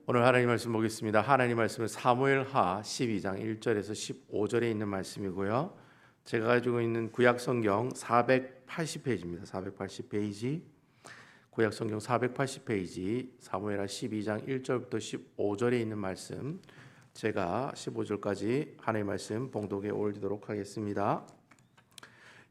오늘 하나님 말씀 보겠습니다. 하나님 말씀은 사무엘하 12장 1절에서 15절에 있는 말씀이고요. 제가 가지고 있는 구약 성경 480페이지입니다. 480페이지. 구약 성경 480페이지 사무엘하 12장 1절부터 15절에 있는 말씀, 제가 15절까지 하나님의 말씀 봉독에 올리도록 하겠습니다.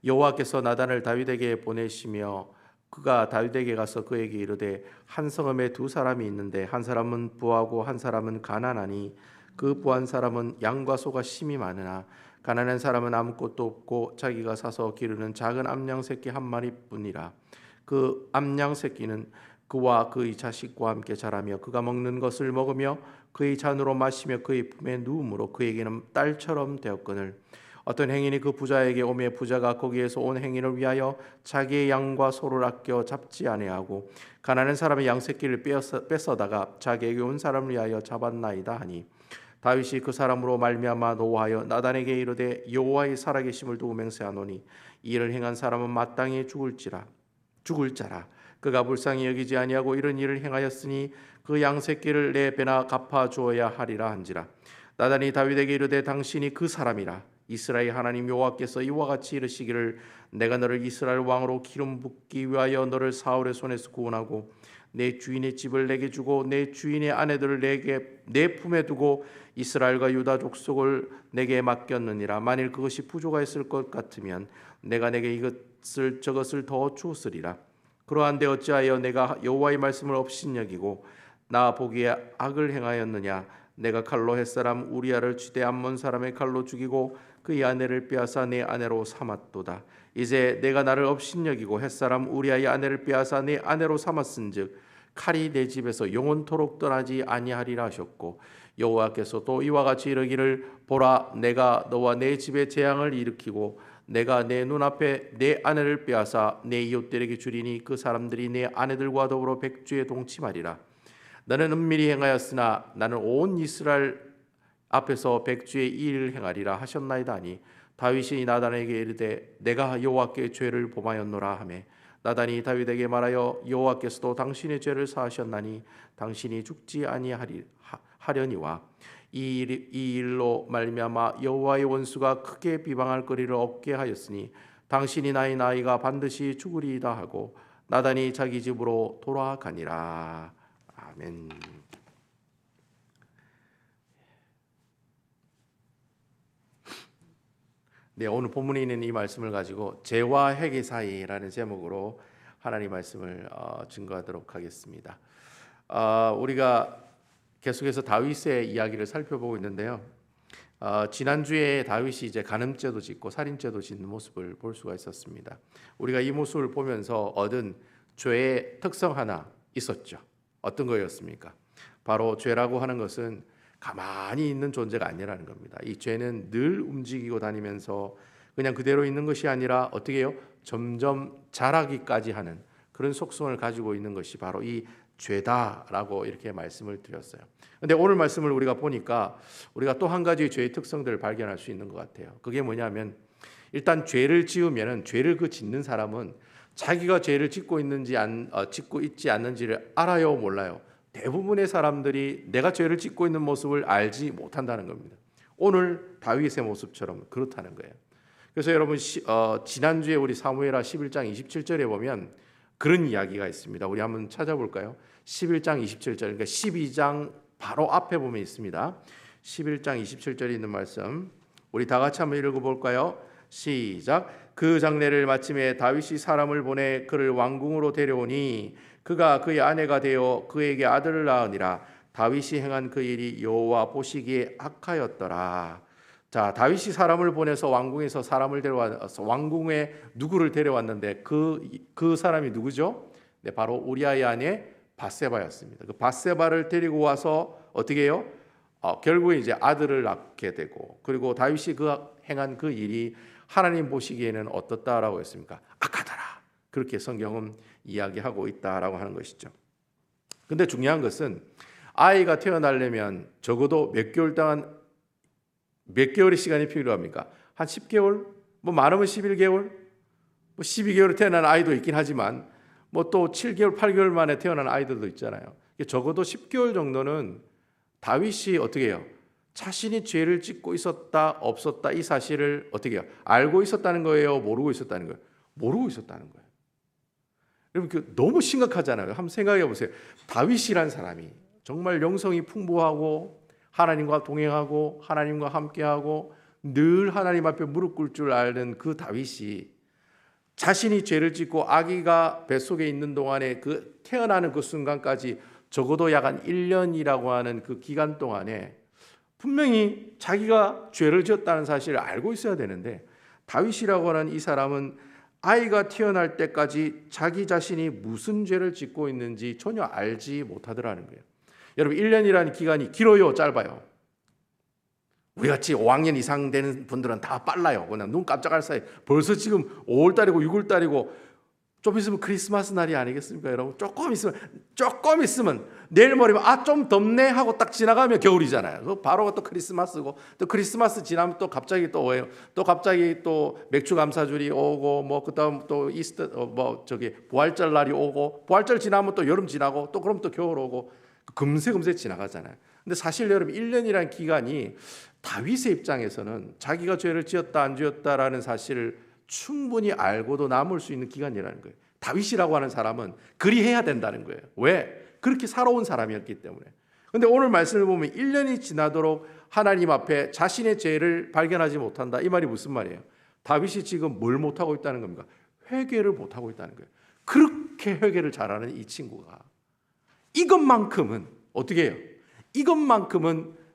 여호와께서 나단을 다윗에게 보내시며 그가 다윗에게 가서 그에게 이르되 한 성읍에 두 사람이 있는데 한 사람은 부하고 한 사람은 가난하니 그 부한 사람은 양과 소가 심히 많으나 가난한 사람은 아무것도 없고 자기가 사서 기르는 작은 암양 새끼 한 마리뿐이라. 그 암양 새끼는 그와 그의 자식과 함께 자라며 그가 먹는 것을 먹으며 그의 잔으로 마시며 그의 품에 누움으로 그에게는 딸처럼 되었거늘 어떤 행인이 그 부자에게 오매 부자가 거기에서 온 행인을 위하여 자기의 양과 소를 아껴 잡지 아니하고 가난한 사람의 양 새끼를 뺏어다가 자기에게 온 사람을 위하여 잡았나이다 하니 다윗이 그 사람으로 말미암아 노하여 나단에게 이르되 여호와의 살아계심을 두고 맹세하노니 이 일을 행한 사람은 마땅히 죽을 자라. 그가 불쌍히 여기지 아니하고 이런 일을 행하였으니 그 양 새끼를 내 배나 갚아 주어야 하리라 한지라. 나단이 다윗에게 이르되 당신이 그 사람이라. 이스라엘 하나님 여호와께서 이와 같이 이르시기를 내가 너를 이스라엘 왕으로 기름 붓기 위하여 너를 사울의 손에서 구원하고 내 주인의 집을 내게 주고 내 주인의 아내들을 내 품에 두고 이스라엘과 유다 족속을 내게 맡겼느니라. 만일 그것이 부조가 있을 것 같으면 내가 내게 저것을 더 주었으리라. 그러한데 어찌하여 내가 여호와의 말씀을 업신여기고 나 보기에 악을 행하였느냐. 내가 칼로 햇사람 우리아를 치되 암몬 사람의 칼로 죽이고 그의 아내를 빼앗아 내 아내로 삼았도다. 이제 내가 나를 업신여기고 햇사람 우리아의 아내를 빼앗아 내 아내로 삼았은즉 칼이 내 집에서 영원토록 떠나지 아니하리라 하셨고 여호와께서 또 이와 같이 이르기를 보라 내가 너와 내 집에 재앙을 일으키고 내가 내 눈앞에 내 아내를 빼앗아 내 이웃들에게 주리니 그 사람들이 내 아내들과 더불어 백주에 동침하리라. 너는 은밀히 행하였으나 나는 온 이스라엘 앞에서 백주의 이 일을 행하리라 하셨나이다 하니 다윗이 나단에게 이르되 내가 여호와께 죄를 범하였노라 하며 나단이 다윗에게 말하여 여호와께서도 당신의 죄를 사하셨나니 당신이 죽지 아니하려니와 이 일로 말미암아 여호와의 원수가 크게 비방할 거리를 얻게 하였으니 당신이 나의 나이가 반드시 죽으리이다 하고 나단이 자기 집으로 돌아가니라. 아멘. 네, 오늘 본문에 있는 이 말씀을 가지고 죄와 회개 사이라는 제목으로 하나님 말씀을 증거하도록 하겠습니다. 우리가 계속해서 다윗의 이야기를 살펴보고 있는데요. 지난주에 다윗이 이제 간음죄도 짓고 살인죄도 짓는 모습을 볼 수가 있었습니다. 우리가 이 모습을 보면서 얻은 죄의 특성 하나 있었죠. 어떤 거였습니까? 바로 죄라고 하는 것은 가만히 있는 존재가 아니라는 겁니다. 이 죄는 늘 움직이고 다니면서 그냥 그대로 있는 것이 아니라 어떻게 해요? 점점 자라기까지 하는 그런 속성을 가지고 있는 것이 바로 이 죄다라고 이렇게 말씀을 드렸어요. 근데 오늘 말씀을 우리가 보니까 우리가 또 한 가지 죄의 특성들을 발견할 수 있는 것 같아요. 그게 뭐냐면 일단 죄를 지으면은 죄를 짓는 사람은 자기가 죄를 짓고 있지 않는지를 알아요, 몰라요? 대부분의 사람들이 내가 죄를 짓고 있는 모습을 알지 못한다는 겁니다. 오늘 다윗의 모습처럼 그렇다는 거예요. 그래서 여러분 지난주에 우리 사무엘하 11장 27절에 보면 그런 이야기가 있습니다. 우리 한번 찾아볼까요? 11장 27절, 그러니까 12장 바로 앞에 보면 있습니다. 11장 27절에 있는 말씀 우리 다 같이 한번 읽어볼까요? 시작. 그 장례를 마침에 다윗이 사람을 보내 그를 왕궁으로 데려오니 그가 그의 아내가 되어 그에게 아들을 낳으니라. 다윗이 행한 그 일이 여호와 보시기에 악하였더라. 자, 다윗이 사람을 보내서 왕궁에서 사람을 데려와서 왕궁에 누구를 데려왔는데 그 사람이 누구죠? 네, 바로 우리아의 아내 밧세바였습니다. 그 밧세바를 데리고 와서 어떻게 해요? 결국에 이제 아들을 낳게 되고 그리고 다윗이 행한 그 일이 하나님 보시기에는 어떻다라고 했습니까? 악하더라. 그렇게 성경은 이야기하고 있다라고 하는 것이죠. 근데 중요한 것은 아이가 태어나려면 적어도 몇 개월의 시간이 필요합니까? 한 10개월? 뭐 많으면 11개월? 뭐 12개월에 태어난 아이도 있긴 하지만 뭐 또 7개월, 8개월 만에 태어난 아이들도 있잖아요. 적어도 10개월 정도는 다윗이 어떻게 해요? 자신이 죄를 짓고 있었다 없었다 이 사실을 어떻게 해요? 알고 있었다는 거예요? 모르고 있었다는 거예요? 모르고 있었다는 거예요. 여러분 너무 심각하잖아요. 한번 생각해 보세요. 다윗이란 사람이 정말 영성이 풍부하고 하나님과 동행하고 하나님과 함께하고 늘 하나님 앞에 무릎 꿇을 줄 아는 그 다윗이 자신이 죄를 짓고 아기가 뱃속에 있는 동안에 그 태어나는 그 순간까지 적어도 약 한 1년이라고 하는 그 기간 동안에 분명히 자기가 죄를 지었다는 사실을 알고 있어야 되는데 다윗이라고 하는 이 사람은 아이가 태어날 때까지 자기 자신이 무슨 죄를 짓고 있는지 전혀 알지 못하더라는 거예요. 여러분 1년이라는 기간이 길어요, 짧아요? 우리같이 5학년 이상 되는 분들은 다 빨라요. 그냥 눈 깜짝할 사이 벌써 지금 5월달이고 6월달이고 좀 있으면 크리스마스 날이 아니겠습니까, 여러분? 조금 있으면 내일 모레면 좀 덥네 하고 딱 지나가면 겨울이잖아요. 바로 또 크리스마스고 또 크리스마스 지나면 또 갑자기 또 뭐예요? 또 갑자기 또 맥주 감사절이 오고 뭐 그다음 또 이스터 부활절 날이 오고 부활절 지나면 또 여름 지나고 또 그럼 또 겨울 오고 금세 지나가잖아요. 근데 사실 여러분 1년이라는 기간이 다윗의 입장에서는 자기가 죄를 지었다 안 지었다라는 사실을 충분히 알고도 남을 수 있는 기간이라는 거예요. 다윗이라고 하는 사람은 그리해야 된다는 거예요. 왜? 그렇게 살아온 사람이었기 때문에. 그런데 오늘 말씀을 보면 1년이 지나도록 하나님 앞에 자신의 죄를 발견하지 못한다. 이 말이 무슨 말이에요? 다윗이 지금 뭘 못하고 있다는 겁니까? 회개를 못하고 있다는 거예요. 그렇게 회개를 잘하는 이 친구가 이것만큼은 어떻게 해요? 이것만큼은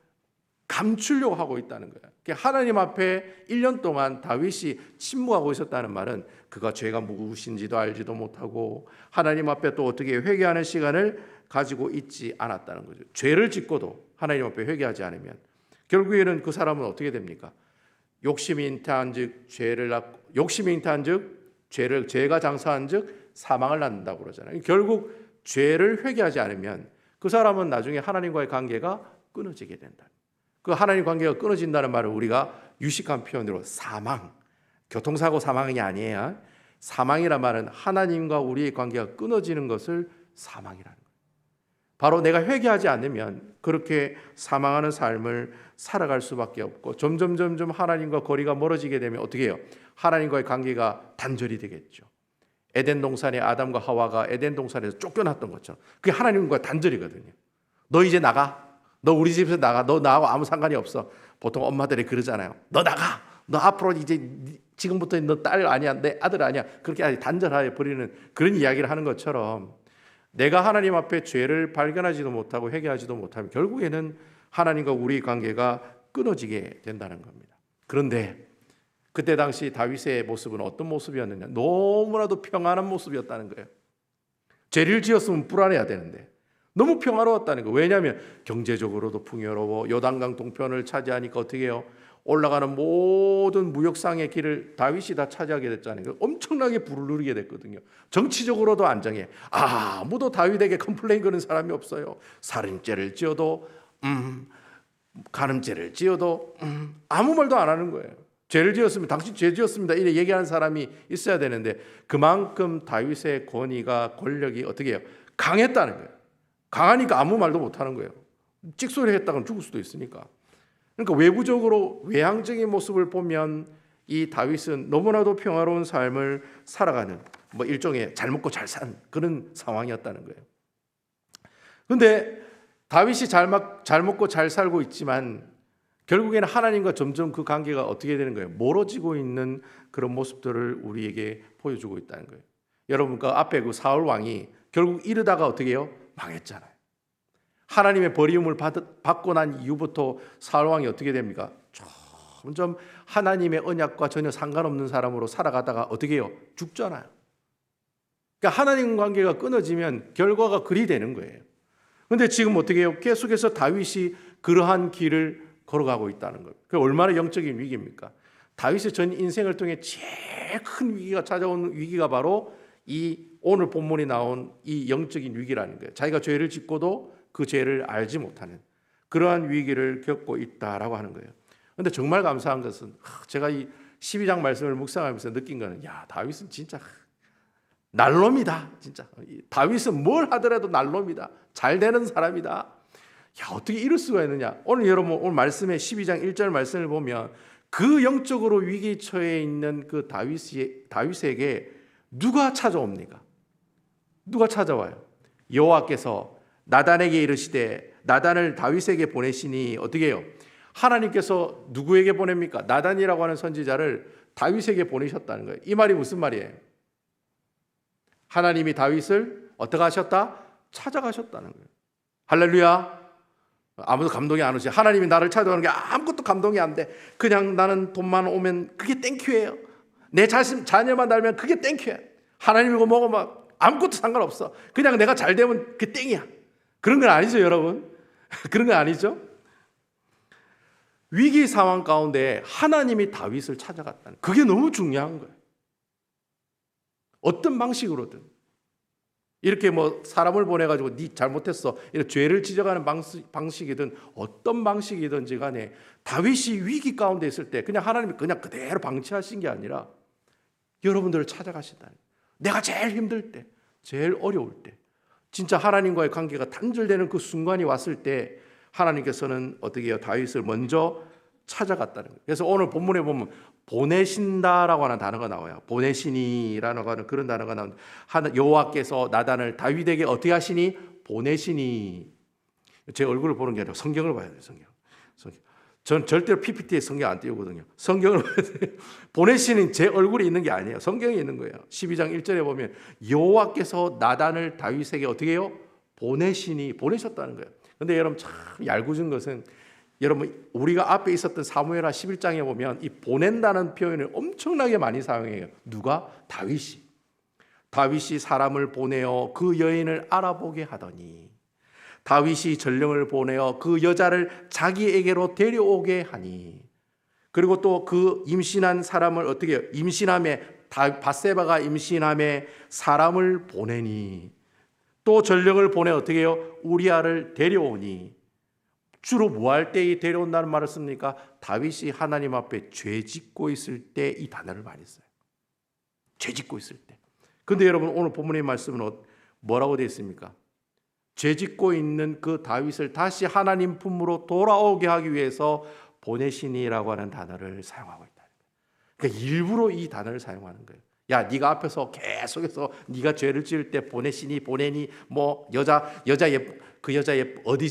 감추려고 하고 있다는 거예요. 하나님 앞에 1년 동안 다윗이 침묵하고 있었다는 말은 그가 죄가 무엇인지도 알지도 못하고 하나님 앞에 또 어떻게 회개하는 시간을 가지고 있지 않았다는 거죠. 죄를 짓고도 하나님 앞에 회개하지 않으면 결국에는 그 사람은 어떻게 됩니까? 욕심이 잉태한즉 죄가 장사한즉 사망을 낳는다고 그러잖아요. 결국 죄를 회개하지 않으면 그 사람은 나중에 하나님과의 관계가 끊어지게 된다. 그 하나님 관계가 끊어진다는 말을 우리가 유식한 표현으로 사망, 교통사고 사망이 아니에요. 사망이란 말은 하나님과 우리의 관계가 끊어지는 것을 사망이라는 거예요. 바로 내가 회개하지 않으면 그렇게 사망하는 삶을 살아갈 수밖에 없고 점점 하나님과 거리가 멀어지게 되면 어떻게 해요? 하나님과의 관계가 단절이 되겠죠. 에덴 동산에 아담과 하와가 에덴 동산에서 쫓겨났던 것처럼 그게 하나님과 단절이거든요. 너 이제 나가. 너 우리 집에서 나가. 너 나하고 아무 상관이 없어. 보통 엄마들이 그러잖아요. 너 나가. 너 앞으로 이제 지금부터 너 딸 아니야. 내 아들 아니야. 그렇게 단절하여 버리는 그런 이야기를 하는 것처럼 내가 하나님 앞에 죄를 발견하지도 못하고 회개하지도 못하면 결국에는 하나님과 우리의 관계가 끊어지게 된다는 겁니다. 그런데 그때 당시 다윗의 모습은 어떤 모습이었느냐? 너무나도 평안한 모습이었다는 거예요. 죄를 지었으면 불안해야 되는데 너무 평화로웠다는 거예요. 왜냐하면 경제적으로도 풍요로워 요단강 동편을 차지하니까 어떻게 해요? 올라가는 모든 무역상의 길을 다윗이 다 차지하게 됐잖아요. 엄청나게 부를 누리게 됐거든요. 정치적으로도 안정해. 아무도 다윗에게 컴플레인 거는 사람이 없어요. 살인죄를 지어도 간음죄를 지어도 아무 말도 안 하는 거예요. 죄를 지었으면 당신 죄 지었습니다 이렇게 얘기하는 사람이 있어야 되는데 그만큼 다윗의 권위가 권력이 어떻게 해요? 강했다는 거예요. 강하니까 아무 말도 못하는 거예요. 찍소리 했다가 죽을 수도 있으니까. 그러니까 외부적으로 외향적인 모습을 보면 이 다윗은 너무나도 평화로운 삶을 살아가는 일종의 잘 먹고 잘 산 그런 상황이었다는 거예요. 그런데 다윗이 잘 먹고 잘 살고 있지만 결국에는 하나님과 점점 그 관계가 어떻게 되는 거예요? 멀어지고 있는 그런 모습들을 우리에게 보여주고 있다는 거예요. 여러분 그 앞에 그 사울 왕이 결국 이르다가 어떻게 해요? 망했잖아요. 하나님의 버리움을 받고 난 이후부터 사울 왕이 어떻게 됩니까? 점점 하나님의 언약과 전혀 상관없는 사람으로 살아가다가 어떻게 해요? 죽잖아요. 그러니까 하나님 관계가 끊어지면 결과가 그리 되는 거예요. 그런데 지금 어떻게 해요? 계속해서 다윗이 그러한 길을 걸어가고 있다는 거예요. 그게 얼마나 영적인 위기입니까? 다윗의 전 인생을 통해 제일 큰 위기가 찾아온 위기가 바로 이 오늘 본문에 나온 이 영적인 위기라는 거예요. 자기가 죄를 짓고도 그 죄를 알지 못하는 그러한 위기를 겪고 있다라고 하는 거예요. 그런데 정말 감사한 것은 제가 이 12장 말씀을 묵상하면서 느낀 거는 다윗은 진짜 날놈이다. 진짜 다윗은 뭘 하더라도 날놈이다. 잘 되는 사람이다. 야, 어떻게 이럴 수가 있느냐. 오늘 여러분 오늘 말씀의 12장 1절 말씀을 보면 그 영적으로 위기에 처해 있는 그 다윗에게 누가 찾아옵니까? 누가 찾아와요? 여호와께서 나단에게 이르시되 나단을 다윗에게 보내시니 어떻게 해요? 하나님께서 누구에게 보냅니까? 나단이라고 하는 선지자를 다윗에게 보내셨다는 거예요. 이 말이 무슨 말이에요? 하나님이 다윗을 어떻게 하셨다? 찾아가셨다는 거예요. 할렐루야. 아무도 감동이 안 오지. 하나님이 나를 찾아오는 게 아무것도 감동이 안 돼. 그냥 나는 돈만 오면 그게 땡큐예요. 내 자녀만 달면 그게 땡큐야. 하나님이고 뭐고 막 아무것도 상관없어. 그냥 내가 잘 되면 그게 땡이야. 그런 건 아니죠, 여러분. 그런 건 아니죠. 위기 상황 가운데 하나님이 다윗을 찾아갔다는, 그게 너무 중요한 거예요. 어떤 방식으로든 이렇게 뭐 사람을 보내가지고 네 잘못했어 이렇게 죄를 지적하는 방식이든 어떤 방식이든지 간에 다윗이 위기 가운데 있을 때 그냥 하나님이 그냥 그대로 방치하신 게 아니라 여러분들을 찾아가신다는, 내가 제일 힘들 때, 제일 어려울 때, 진짜 하나님과의 관계가 단절되는 그 순간이 왔을 때 하나님께서는 어떻게 해요? 다윗을 먼저 찾아갔다는 거예요. 그래서 오늘 본문에 보면 보내신다라고 하는 단어가 나와요. 보내시니라고 하는 그런 단어가 나오는데, 여호와께서 나단을 다윗에게 어떻게 하시니? 보내시니. 제 얼굴을 보는 게 아니라 성경을 봐야 돼요. 성경. 전 절대로 PPT에 성경 안 띄우거든요. 성경을 봐야 돼요. 보내시는 제 얼굴이 있는 게 아니에요. 성경에 있는 거예요. 12장 1절에 보면 여호와께서 나단을 다윗에게 어떻게 해요? 보내시니, 보내셨다는 거예요. 근데 여러분 참 얄궂은 것은, 여러분 우리가 앞에 있었던 사무엘하 11장에 보면 이 보낸다는 표현을 엄청나게 많이 사용해요. 누가? 다윗이 사람을 보내어 그 여인을 알아보게 하더니, 다윗이 전령을 보내어 그 여자를 자기에게로 데려오게 하니, 그리고 또 그 임신한 사람을 어떻게 해요? 임신함에 밧세바가 임신함에 사람을 보내니, 또 전령을 보내 어떻게 해요? 우리아를 데려오니. 주로 뭐 할 때 데려온다는 말을 씁니까? 다윗이 하나님 앞에 죄 짓고 있을 때 이 단어를 많이 써요. 죄 짓고 있을 때. 근데 여러분 오늘 본문의 말씀은 뭐라고 되어 있습니까? 죄 짓고 있는 그 다윗을 다시 하나님 품으로 돌아오게 하기 위해서 보내시니라고 하는 단어를 사용하고 있다. 그러니까 일부러 이 단어를 사용하는 거예요. 야, 네가 앞에서 계속해서 네가 죄를 지을 때 보내시니, 보내니, 뭐 그 여자 어디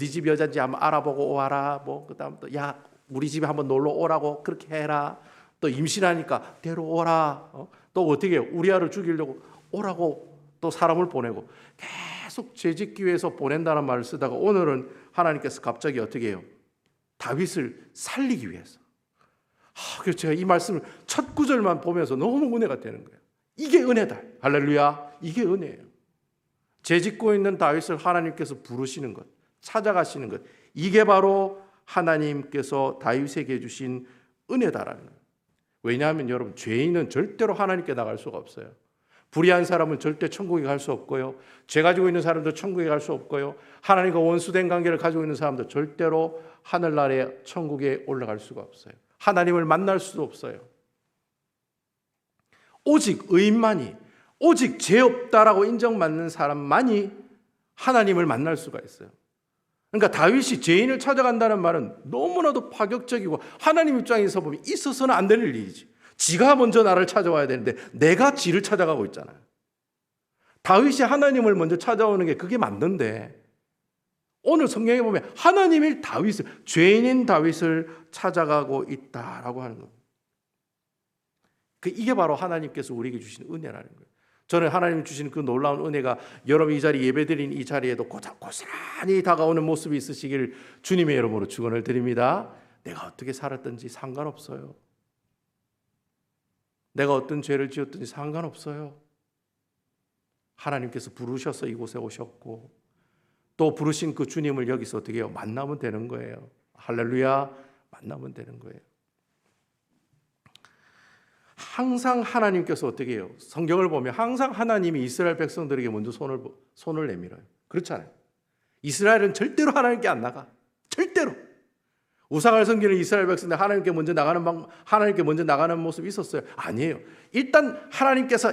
집 여자인지 한번 알아보고 오라. 뭐 그다음 또 야, 우리 집에 한번 놀러 오라고 그렇게 해라. 또 임신하니까 데려오라. 또 어떻게 해요? 우리아를 죽이려고 오라고 또 사람을 보내고, 계속 죄 짓기 위해서 보낸다는 말을 쓰다가 오늘은 하나님께서 갑자기 어떻게 해요? 다윗을 살리기 위해서. 그래서 제가 이 말씀을 첫 구절만 보면서 너무 은혜가 되는 거예요. 이게 은혜다. 할렐루야. 이게 은혜예요. 죄 짓고 있는 다윗을 하나님께서 부르시는 것, 찾아가시는 것, 이게 바로 하나님께서 다윗에게 주신 은혜다라는 거예요. 왜냐하면 여러분, 죄인은 절대로 하나님께 나갈 수가 없어요. 불의한 사람은 절대 천국에 갈 수 없고요. 죄 가지고 있는 사람도 천국에 갈 수 없고요. 하나님과 원수된 관계를 가지고 있는 사람도 절대로 하늘나라의 천국에 올라갈 수가 없어요. 하나님을 만날 수도 없어요. 오직 의인만이, 오직 죄 없다라고 인정받는 사람만이 하나님을 만날 수가 있어요. 그러니까 다윗이 죄인을 찾아간다는 말은 너무나도 파격적이고 하나님 입장에서 보면 있어서는 안 되는 일이지. 지가 먼저 나를 찾아와야 되는데 내가 지를 찾아가고 있잖아요. 다윗이 하나님을 먼저 찾아오는 게 그게 맞는데, 오늘 성경에 보면 하나님이 다윗을, 죄인인 다윗을 찾아가고 있다라고 하는 겁니다. 이게 바로 하나님께서 우리에게 주신 은혜라는 거예요. 저는 하나님이 주신 그 놀라운 은혜가 여러분 이 자리 예배드린 이 자리에도 고스란히 다가오는 모습이 있으시길 주님의 이름으로 축원을 드립니다. 내가 어떻게 살았든지 상관없어요. 내가 어떤 죄를 지었든지 상관없어요. 하나님께서 부르셔서 이곳에 오셨고, 또 부르신 그 주님을 여기서 어떻게 해요? 만나면 되는 거예요. 할렐루야. 만나면 되는 거예요. 항상 하나님께서 어떻게 해요? 성경을 보면 항상 하나님이 이스라엘 백성들에게 먼저 손을 내밀어요. 그렇잖아요. 이스라엘은 절대로 하나님께 안 나가. 절대로. 우상을 섬기는 이스라엘 백성들 하나님께 먼저 나가는 모습이 있었어요? 아니에요. 일단 하나님께서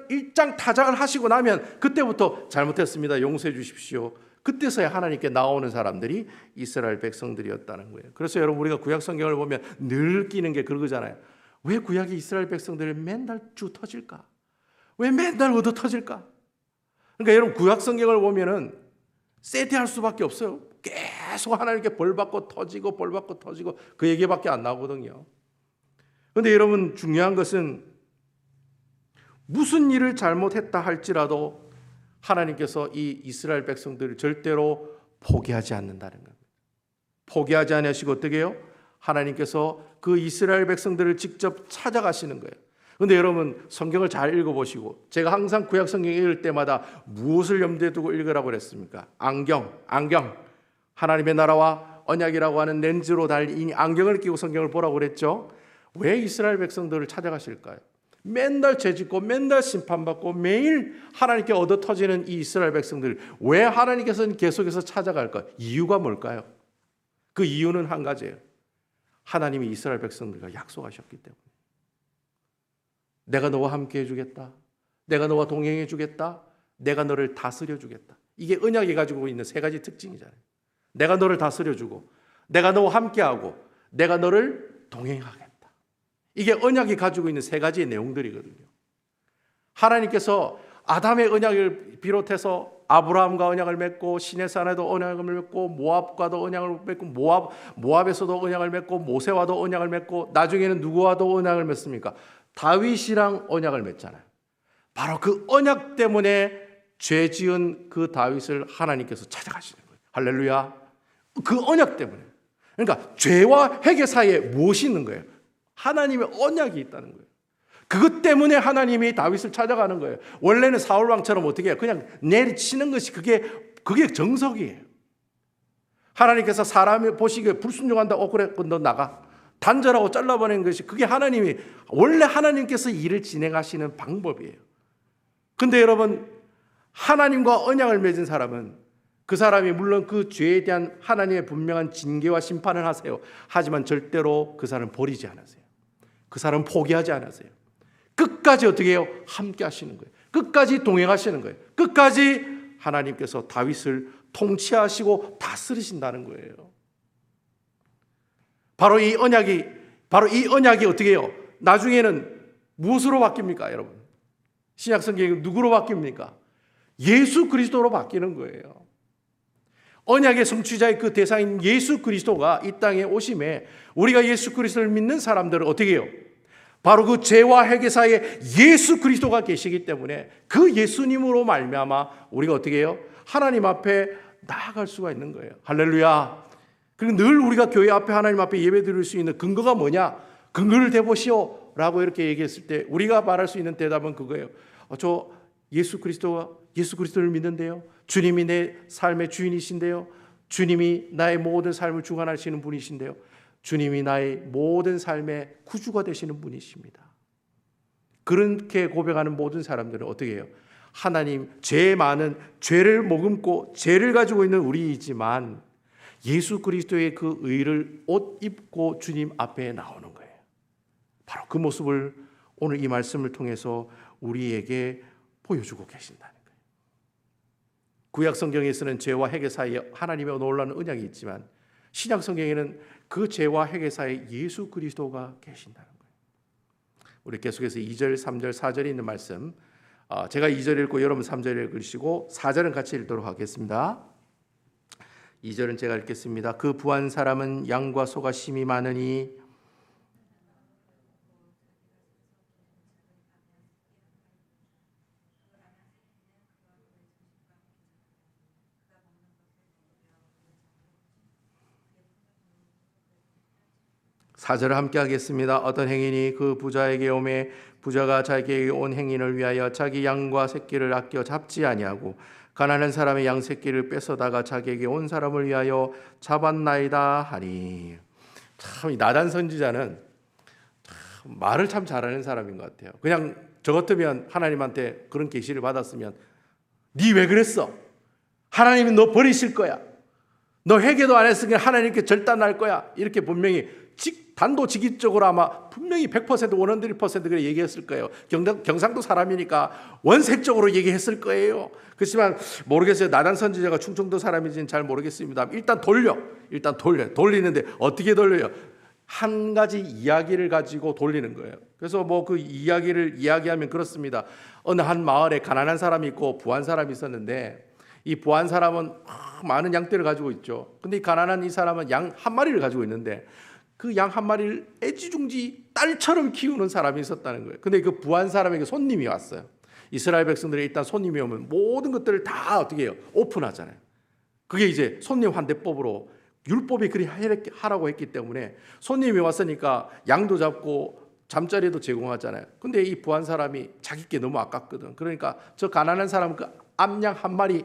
일장타장을 하시고 나면 그때부터 잘못했습니다, 용서해 주십시오. 그때서야 하나님께 나오는 사람들이 이스라엘 백성들이었다는 거예요. 그래서 여러분, 우리가 구약 성경을 보면 늘 끼는 게 그거잖아요. 왜 구약이 이스라엘 백성들을 맨날 주 터질까? 왜 맨날 얻어 터질까? 그러니까 여러분, 구약 성경을 보면은 세대할 수밖에 없어요. 계속 하나님께 벌받고 터지고 벌받고 터지고 그 얘기밖에 안 나오거든요. 그런데 여러분, 중요한 것은 무슨 일을 잘못했다 할지라도 하나님께서 이 이스라엘 백성들을 절대로 포기하지 않는다는 겁니다. 포기하지 않으시고 어떻게 해요? 하나님께서 그 이스라엘 백성들을 직접 찾아가시는 거예요. 그런데 여러분, 성경을 잘 읽어보시고, 제가 항상 구약 성경 읽을 때마다 무엇을 염두에 두고 읽으라고 그랬습니까? 안경. 하나님의 나라와 언약이라고 하는 렌즈로 달린 안경을 끼고 성경을 보라고 그랬죠. 왜 이스라엘 백성들을 찾아가실까요? 맨날 죄짓고 맨날 심판받고 매일 하나님께 얻어 터지는 이 이스라엘 백성들, 왜 하나님께서는 계속해서 찾아갈까요? 이유가 뭘까요? 그 이유는 한 가지예요. 하나님이 이스라엘 백성들과 약속하셨기 때문에. 내가 너와 함께 해주겠다. 내가 너와 동행해 주겠다. 내가 너를 다스려 주겠다. 이게 언약이 가지고 있는 세 가지 특징이잖아요. 내가 너를 다스려 주고, 내가 너와 함께하고, 내가 너를 동행하겠다. 이게 언약이 가지고 있는 세 가지의 내용들이거든요. 하나님께서 아담의 언약을 비롯해서 아브라함과 언약을 맺고, 시내산에도 언약을 맺고, 모압과도 언약을 맺고, 모압에서도 언약을 맺고, 모세와도 언약을 맺고, 나중에는 누구와도 언약을 맺습니까? 다윗이랑 언약을 맺잖아요. 바로 그 언약 때문에 죄 지은 그 다윗을 하나님께서 찾아가시는 거예요. 할렐루야. 그 언약 때문에. 그러니까 죄와 회개 사이에 무엇이 있는 거예요? 하나님의 언약이 있다는 거예요. 그것 때문에 하나님이 다윗을 찾아가는 거예요. 원래는 사울 왕처럼 어떻게 해요? 그냥 내리치는 것이 그게 정석이에요. 하나님께서 사람이 보시기에 불순종한다. 그래, 너 나가. 단절하고 잘라버리는 것이, 그게 원래 하나님께서 일을 진행하시는 방법이에요. 근데 여러분, 하나님과 언약을 맺은 사람은 그 사람이 물론 그 죄에 대한 하나님의 분명한 징계와 심판을 하세요. 하지만 절대로 그 사람을 버리지 않으세요. 그 사람은 포기하지 않으세요. 끝까지 어떻게 해요? 함께 하시는 거예요. 끝까지 동행하시는 거예요. 끝까지 하나님께서 다윗을 통치하시고 다스리신다는 거예요. 바로 이 언약이 어떻게 해요? 나중에는 무엇으로 바뀝니까, 여러분? 신약 성경이 누구로 바뀝니까? 예수 그리스도로 바뀌는 거예요. 언약의 성취자의 그 대상인 예수 그리스도가 이 땅에 오심에 우리가 예수 그리스도를 믿는 사람들은 어떻게 해요? 바로 그 죄와 회개 사이에 예수 그리스도가 계시기 때문에 그 예수님으로 말미암아 우리가 어떻게 해요? 하나님 앞에 나아갈 수가 있는 거예요. 할렐루야. 그리고 늘 우리가 교회 앞에 하나님 앞에 예배 드릴 수 있는 근거가 뭐냐? 근거를 대보시오 라고 이렇게 얘기했을 때 우리가 말할 수 있는 대답은 그거예요. 저 예수 그리스도를 믿는데요. 주님이 내 삶의 주인이신데요. 주님이 나의 모든 삶을 주관하시는 분이신데요. 주님이 나의 모든 삶의 구주가 되시는 분이십니다. 그렇게 고백하는 모든 사람들은 어떻게 해요? 하나님, 죄 많은 죄를 머금고 죄를 가지고 있는 우리이지만 예수 그리스도의 그 의를 옷 입고 주님 앞에 나오는 거예요. 바로 그 모습을 오늘 이 말씀을 통해서 우리에게 보여주고 계신다는 거예요. 구약 성경에서는 죄와 회개 사이에 하나님의 놀라운 언약이 있지만 신약 성경에는 그 죄와 회개 사이에 예수 그리스도가 계신다는 거예요. 우리 계속해서 2절, 3절, 4절에 있는 말씀, 제가 2절 읽고 여러분 3절 읽으시고 4절은 같이 읽도록 하겠습니다. 2절은 제가 읽겠습니다. 그 부한 사람은 양과 소가 심히 많으니 사절을 함께 하겠습니다. 어떤 행인이 그 부자에게 오매 부자가 자기에게 온 행인을 위하여 자기 양과 새끼를 아껴 잡지 아니하고 가난한 사람의 양 새끼를 뺏어다가 자기에게 온 사람을 위하여 잡았나이다 하니. 참, 이 나단 선지자는 참 말을 참 잘하는 사람인 것 같아요. 그냥 저 같으면 하나님한테 그런 계시를 받았으면 니 왜 그랬어? 하나님은 너 버리실 거야. 너 회개도 안 했으니까 하나님께 절단할 거야. 이렇게 분명히 단도직입적으로 아마 분명히 100% 100% 그래 얘기했을 거예요. 경상도 사람이니까 원색적으로 얘기했을 거예요. 그렇지만 모르겠어요. 나단 선지자가 충청도 사람인지는 잘 모르겠습니다. 일단 돌리는데 어떻게 돌려요? 한 가지 이야기를 가지고 돌리는 거예요. 그래서 뭐 그 이야기를 이야기하면 그렇습니다. 어느 한 마을에 가난한 사람이 있고 부한 사람이 있었는데, 이 부한 사람은 많은 양떼를 가지고 있죠. 근데 이 가난한 이 사람은 양 한 마리를 가지고 있는데, 그 양 한 마리를 애지중지 딸처럼 키우는 사람이 있었다는 거예요. 근데 그 부한 사람에게 손님이 왔어요. 이스라엘 백성들이 일단 손님이 오면 모든 것들을 다 어떻게 해요? 오픈하잖아요. 그게 이제 손님 환대법으로 율법이 그리 하라고 했기 때문에 손님이 왔으니까 양도 잡고 잠자리도 제공하잖아요. 근데 이 부한 사람이 자기께 너무 아깝거든. 그러니까 저 가난한 사람은 그 암양 한 마리,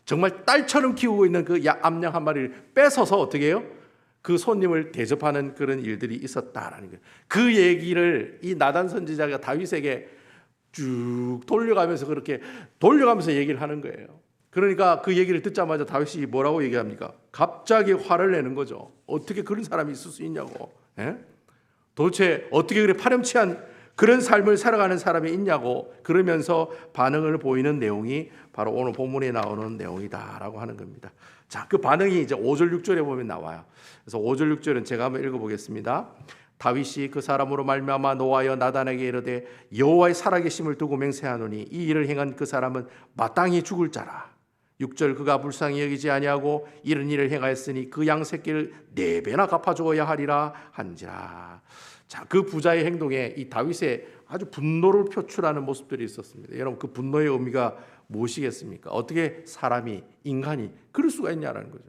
정말 딸처럼 키우고 있는 그 암양 한 마리를 뺏어서 어떻게 해요? 그 손님을 대접하는 그런 일들이 있었다라는 거예요. 그 얘기를 이 나단 선지자가 다윗에게 쭉 돌려가면서 얘기를 하는 거예요. 그러니까 그 얘기를 듣자마자 다윗이 뭐라고 얘기합니까? 갑자기 화를 내는 거죠. 어떻게 그런 사람이 있을 수 있냐고. 예? 도대체 어떻게 그래 파렴치한 그런 삶을 살아가는 사람이 있냐고, 그러면서 반응을 보이는 내용이 바로 오늘 본문에 나오는 내용이다라고 하는 겁니다. 자, 그 반응이 이제 5절 6절에 보면 나와요. 그래서 5절 6절은 제가 한번 읽어보겠습니다. 다윗이 그 사람으로 말미암아 노하여 나단에게 이르되 여호와의 살아계심을 두고 맹세하노니 이 일을 행한 그 사람은 마땅히 죽을 자라. 6절 그가 불쌍히 여기지 아니하고 이런 일을 행하였으니 그 양 새끼를 4배나 갚아주어야 하리라 한지라. 자, 그 부자의 행동에 이 다윗의 아주 분노를 표출하는 모습들이 있었습니다. 여러분, 그 분노의 의미가 무엇이겠습니까? 어떻게 사람이, 인간이 그럴 수가 있냐라는 거죠.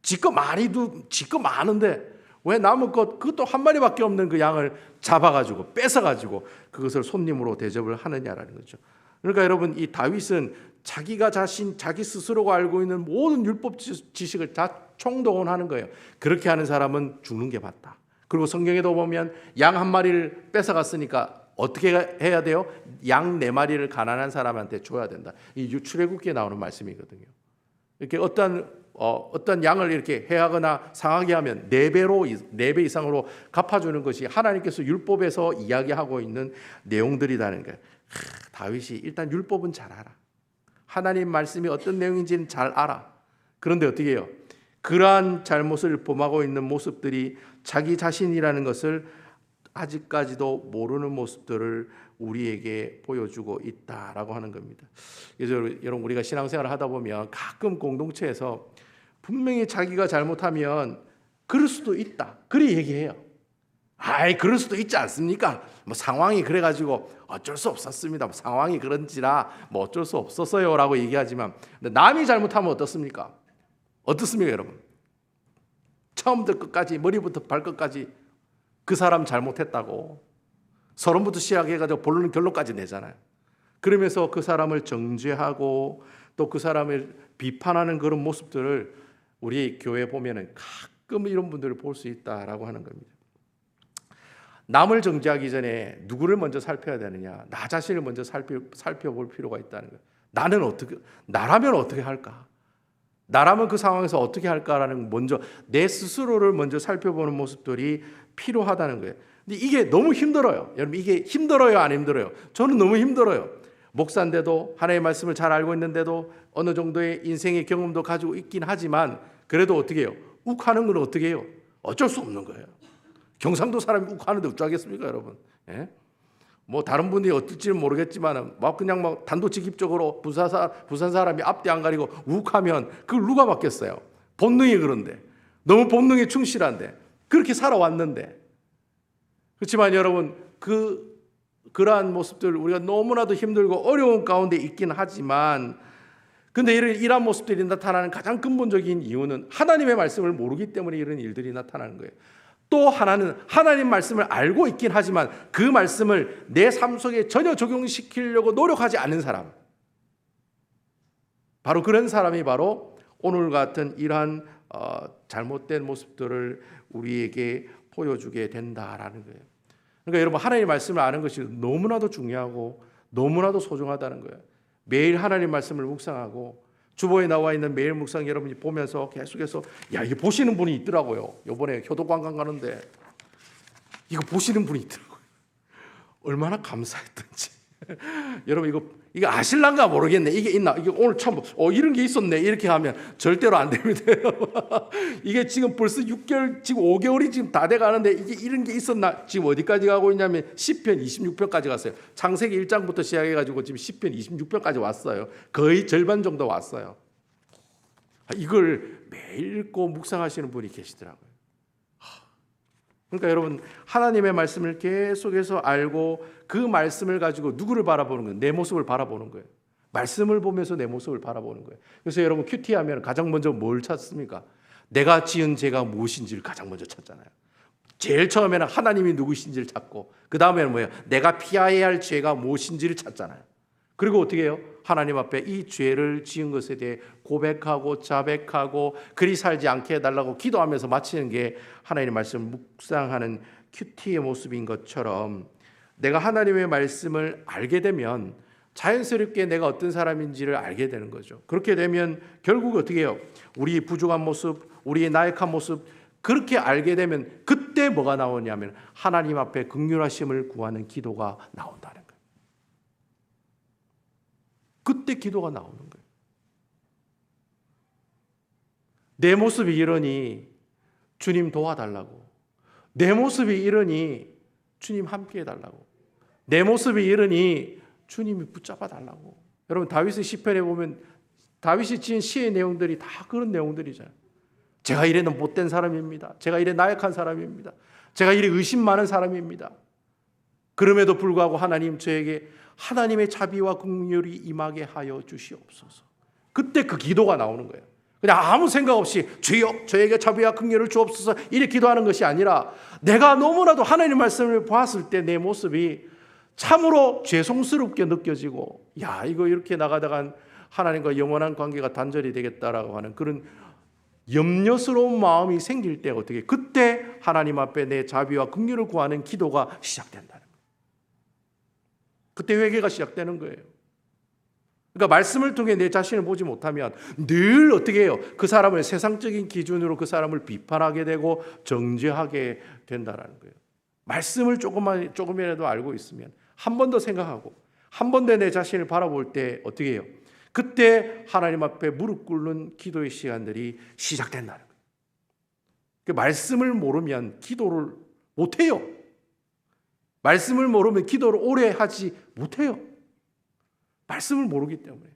지껏 많은데 왜 남은 것, 그것도 한 마리밖에 없는 그 양을 잡아가지고 뺏어가지고 그것을 손님으로 대접을 하느냐라는 거죠. 그러니까 여러분, 이 다윗은 자기 스스로가 알고 있는 모든 율법 지식을 다 총동원하는 거예요. 그렇게 하는 사람은 죽는 게 맞다. 그리고 성경에도 보면 양 한 마리를 뺏어갔으니까 어떻게 해야 돼요? 양 4마리를 가난한 사람한테 줘야 된다. 이 출애굽기에 나오는 말씀이거든요. 이렇게 어떤 양을 이렇게 해하거나 상하게 하면 4배 이상으로 갚아주는 것이 하나님께서 율법에서 이야기하고 있는 내용들이라는 거예요. 다윗이 일단 율법은 잘 알아. 하나님 말씀이 어떤 내용인지는 잘 알아. 그런데 어떻게 해요? 그러한 잘못을 범하고 있는 모습들이 자기 자신이라는 것을 아직까지도 모르는 모습들을 우리에게 보여주고 있다라고 하는 겁니다. 그래서 여러분, 우리가 신앙생활을 하다 보면 가끔 공동체에서 분명히 자기가 잘못하면 그럴 수도 있다, 그래 얘기해요. 그럴 수도 있지 않습니까? 뭐 상황이 그래가지고 어쩔 수 없었습니다. 상황이 그런지라 뭐 어쩔 수 없었어요라고 얘기하지만, 근데 남이 잘못하면 어떻습니까? 여러분? 처음부터 끝까지, 머리부터 발끝까지 그 사람 잘못했다고 서론부터 시작해가지고 본론 결론까지 내잖아요. 그러면서 그 사람을 정죄하고 또 그 사람을 비판하는 그런 모습들을 우리 교회에 보면은 가끔 이런 분들을 볼 수 있다라고 하는 겁니다. 남을 정죄하기 전에 누구를 먼저 살펴야 되느냐? 나 자신을 먼저 살펴볼 필요가 있다는 거예요. 나라면 어떻게 할까? 나라면 그 상황에서 어떻게 할까라는, 먼저 내 스스로를 먼저 살펴보는 모습들이 필요하다는 거예요. 근데 이게 너무 힘들어요. 여러분, 이게 힘들어요, 안 힘들어요? 저는 너무 힘들어요. 목사인데도, 하나님의 말씀을 잘 알고 있는데도, 어느 정도의 인생의 경험도 가지고 있긴 하지만, 그래도 어떻게 해요? 욱하는 건 어떻게 해요? 어쩔 수 없는 거예요. 경상도 사람이 욱하는데 어쩌겠습니까, 여러분? 예? 뭐 다른 분들이 어떨지는 모르겠지만 그냥 단도직입적으로 부산 사람이 앞뒤 안 가리고 욱하면 그걸 누가 맡겠어요? 본능이 그런데, 너무 본능에 충실한데, 그렇게 살아왔는데. 그렇지만 여러분, 그러한 모습들 우리가 너무나도 힘들고 어려운 가운데 있긴 하지만, 근데 이러한 모습들이 나타나는 가장 근본적인 이유는 하나님의 말씀을 모르기 때문에 이런 일들이 나타나는 거예요. 또 하나는 하나님 말씀을 알고 있긴 하지만 그 말씀을 내 삶 속에 전혀 적용시키려고 노력하지 않는 사람, 바로 그런 사람이 바로 오늘 같은 이러한 잘못된 모습들을 우리에게 보여주게 된다라는 거예요. 그러니까 여러분, 하나님의 말씀을 아는 것이 너무나도 중요하고 너무나도 소중하다는 거예요. 매일 하나님 말씀을 묵상하고 주보에 나와 있는 매일 묵상 여러분이 보면서 계속해서 이게 보시는 분이 있더라고요. 이번에 효도관광 가는데 이거 보시는 분이 있더라고요. 얼마나 감사했던지. 여러분 이거 아실란가 모르겠네. 이게 있나? 이게 오늘 처음 이런 게 있었네. 이렇게 하면 절대로 안 됩니다. 이게 지금 벌써 6개월, 지금 5개월이 지금 다 돼 가는데 이게 이런 게 있었나? 지금 어디까지 가고 있냐면 시편 26편까지 갔어요. 창세기 1장부터 시작해 가지고 지금 시편 26편까지 왔어요. 거의 절반 정도 왔어요. 이걸 매일 읽고 묵상하시는 분이 계시더라고요. 그러니까 여러분 하나님의 말씀을 계속해서 알고 그 말씀을 가지고 누구를 바라보는 거예요? 내 모습을 바라보는 거예요. 말씀을 보면서 내 모습을 바라보는 거예요. 그래서 여러분 큐티하면 가장 먼저 뭘 찾습니까? 내가 지은 죄가 무엇인지를 가장 먼저 찾잖아요. 제일 처음에는 하나님이 누구신지를 찾고 그 다음에는 뭐예요? 내가 피해야 할 죄가 무엇인지를 찾잖아요. 그리고 어떻게 해요? 하나님 앞에 이 죄를 지은 것에 대해 고백하고 자백하고 그리 살지 않게 해달라고 기도하면서 마치는 게 하나님의 말씀을 묵상하는 큐티의 모습인 것처럼 내가 하나님의 말씀을 알게 되면 자연스럽게 내가 어떤 사람인지를 알게 되는 거죠. 그렇게 되면 결국 어떻게 해요? 우리 부족한 모습, 우리의 나약한 모습 그렇게 알게 되면 그때 뭐가 나오냐면 하나님 앞에 긍휼하심을 구하는 기도가 나온다는 거예요. 그때 기도가 나오는 거예요. 내 모습이 이러니 주님 도와달라고. 내 모습이 이러니 주님 함께 해달라고. 내 모습이 이러니 주님이 붙잡아 달라고. 여러분 다윗의 시편에 보면 다윗이 지은 시의 내용들이 다 그런 내용들이잖아요. 제가 이래는 못된 사람입니다. 제가 이래 나약한 사람입니다. 제가 이래 의심 많은 사람입니다. 그럼에도 불구하고 하나님 저에게 하나님의 자비와 긍휼이 임하게 하여 주시옵소서. 그때 그 기도가 나오는 거예요. 그냥 아무 생각 없이 주여 저에게 자비와 긍휼을 주옵소서 이렇게 기도하는 것이 아니라 내가 너무나도 하나님 말씀을 봤을 때 내 모습이 참으로 죄송스럽게 느껴지고 이거 이렇게 나가다간 하나님과 영원한 관계가 단절이 되겠다라고 하는 그런 염려스러운 마음이 생길 때 어떻게 그때 하나님 앞에 내 자비와 긍휼을 구하는 기도가 시작된다는 거예요. 그때 회개가 시작되는 거예요. 그러니까 말씀을 통해 내 자신을 보지 못하면 늘 어떻게 해요? 그 사람을 세상적인 기준으로 그 사람을 비판하게 되고 정죄하게 된다는 거예요. 말씀을 조금이라도 알고 있으면 한 번 더 생각하고 한 번 더 내 자신을 바라볼 때 어떻게 해요? 그때 하나님 앞에 무릎 꿇는 기도의 시간들이 시작된다는 거예요. 그 말씀을 모르면 기도를 못해요. 말씀을 모르면 기도를 오래 하지 못해요. 말씀을 모르기 때문에.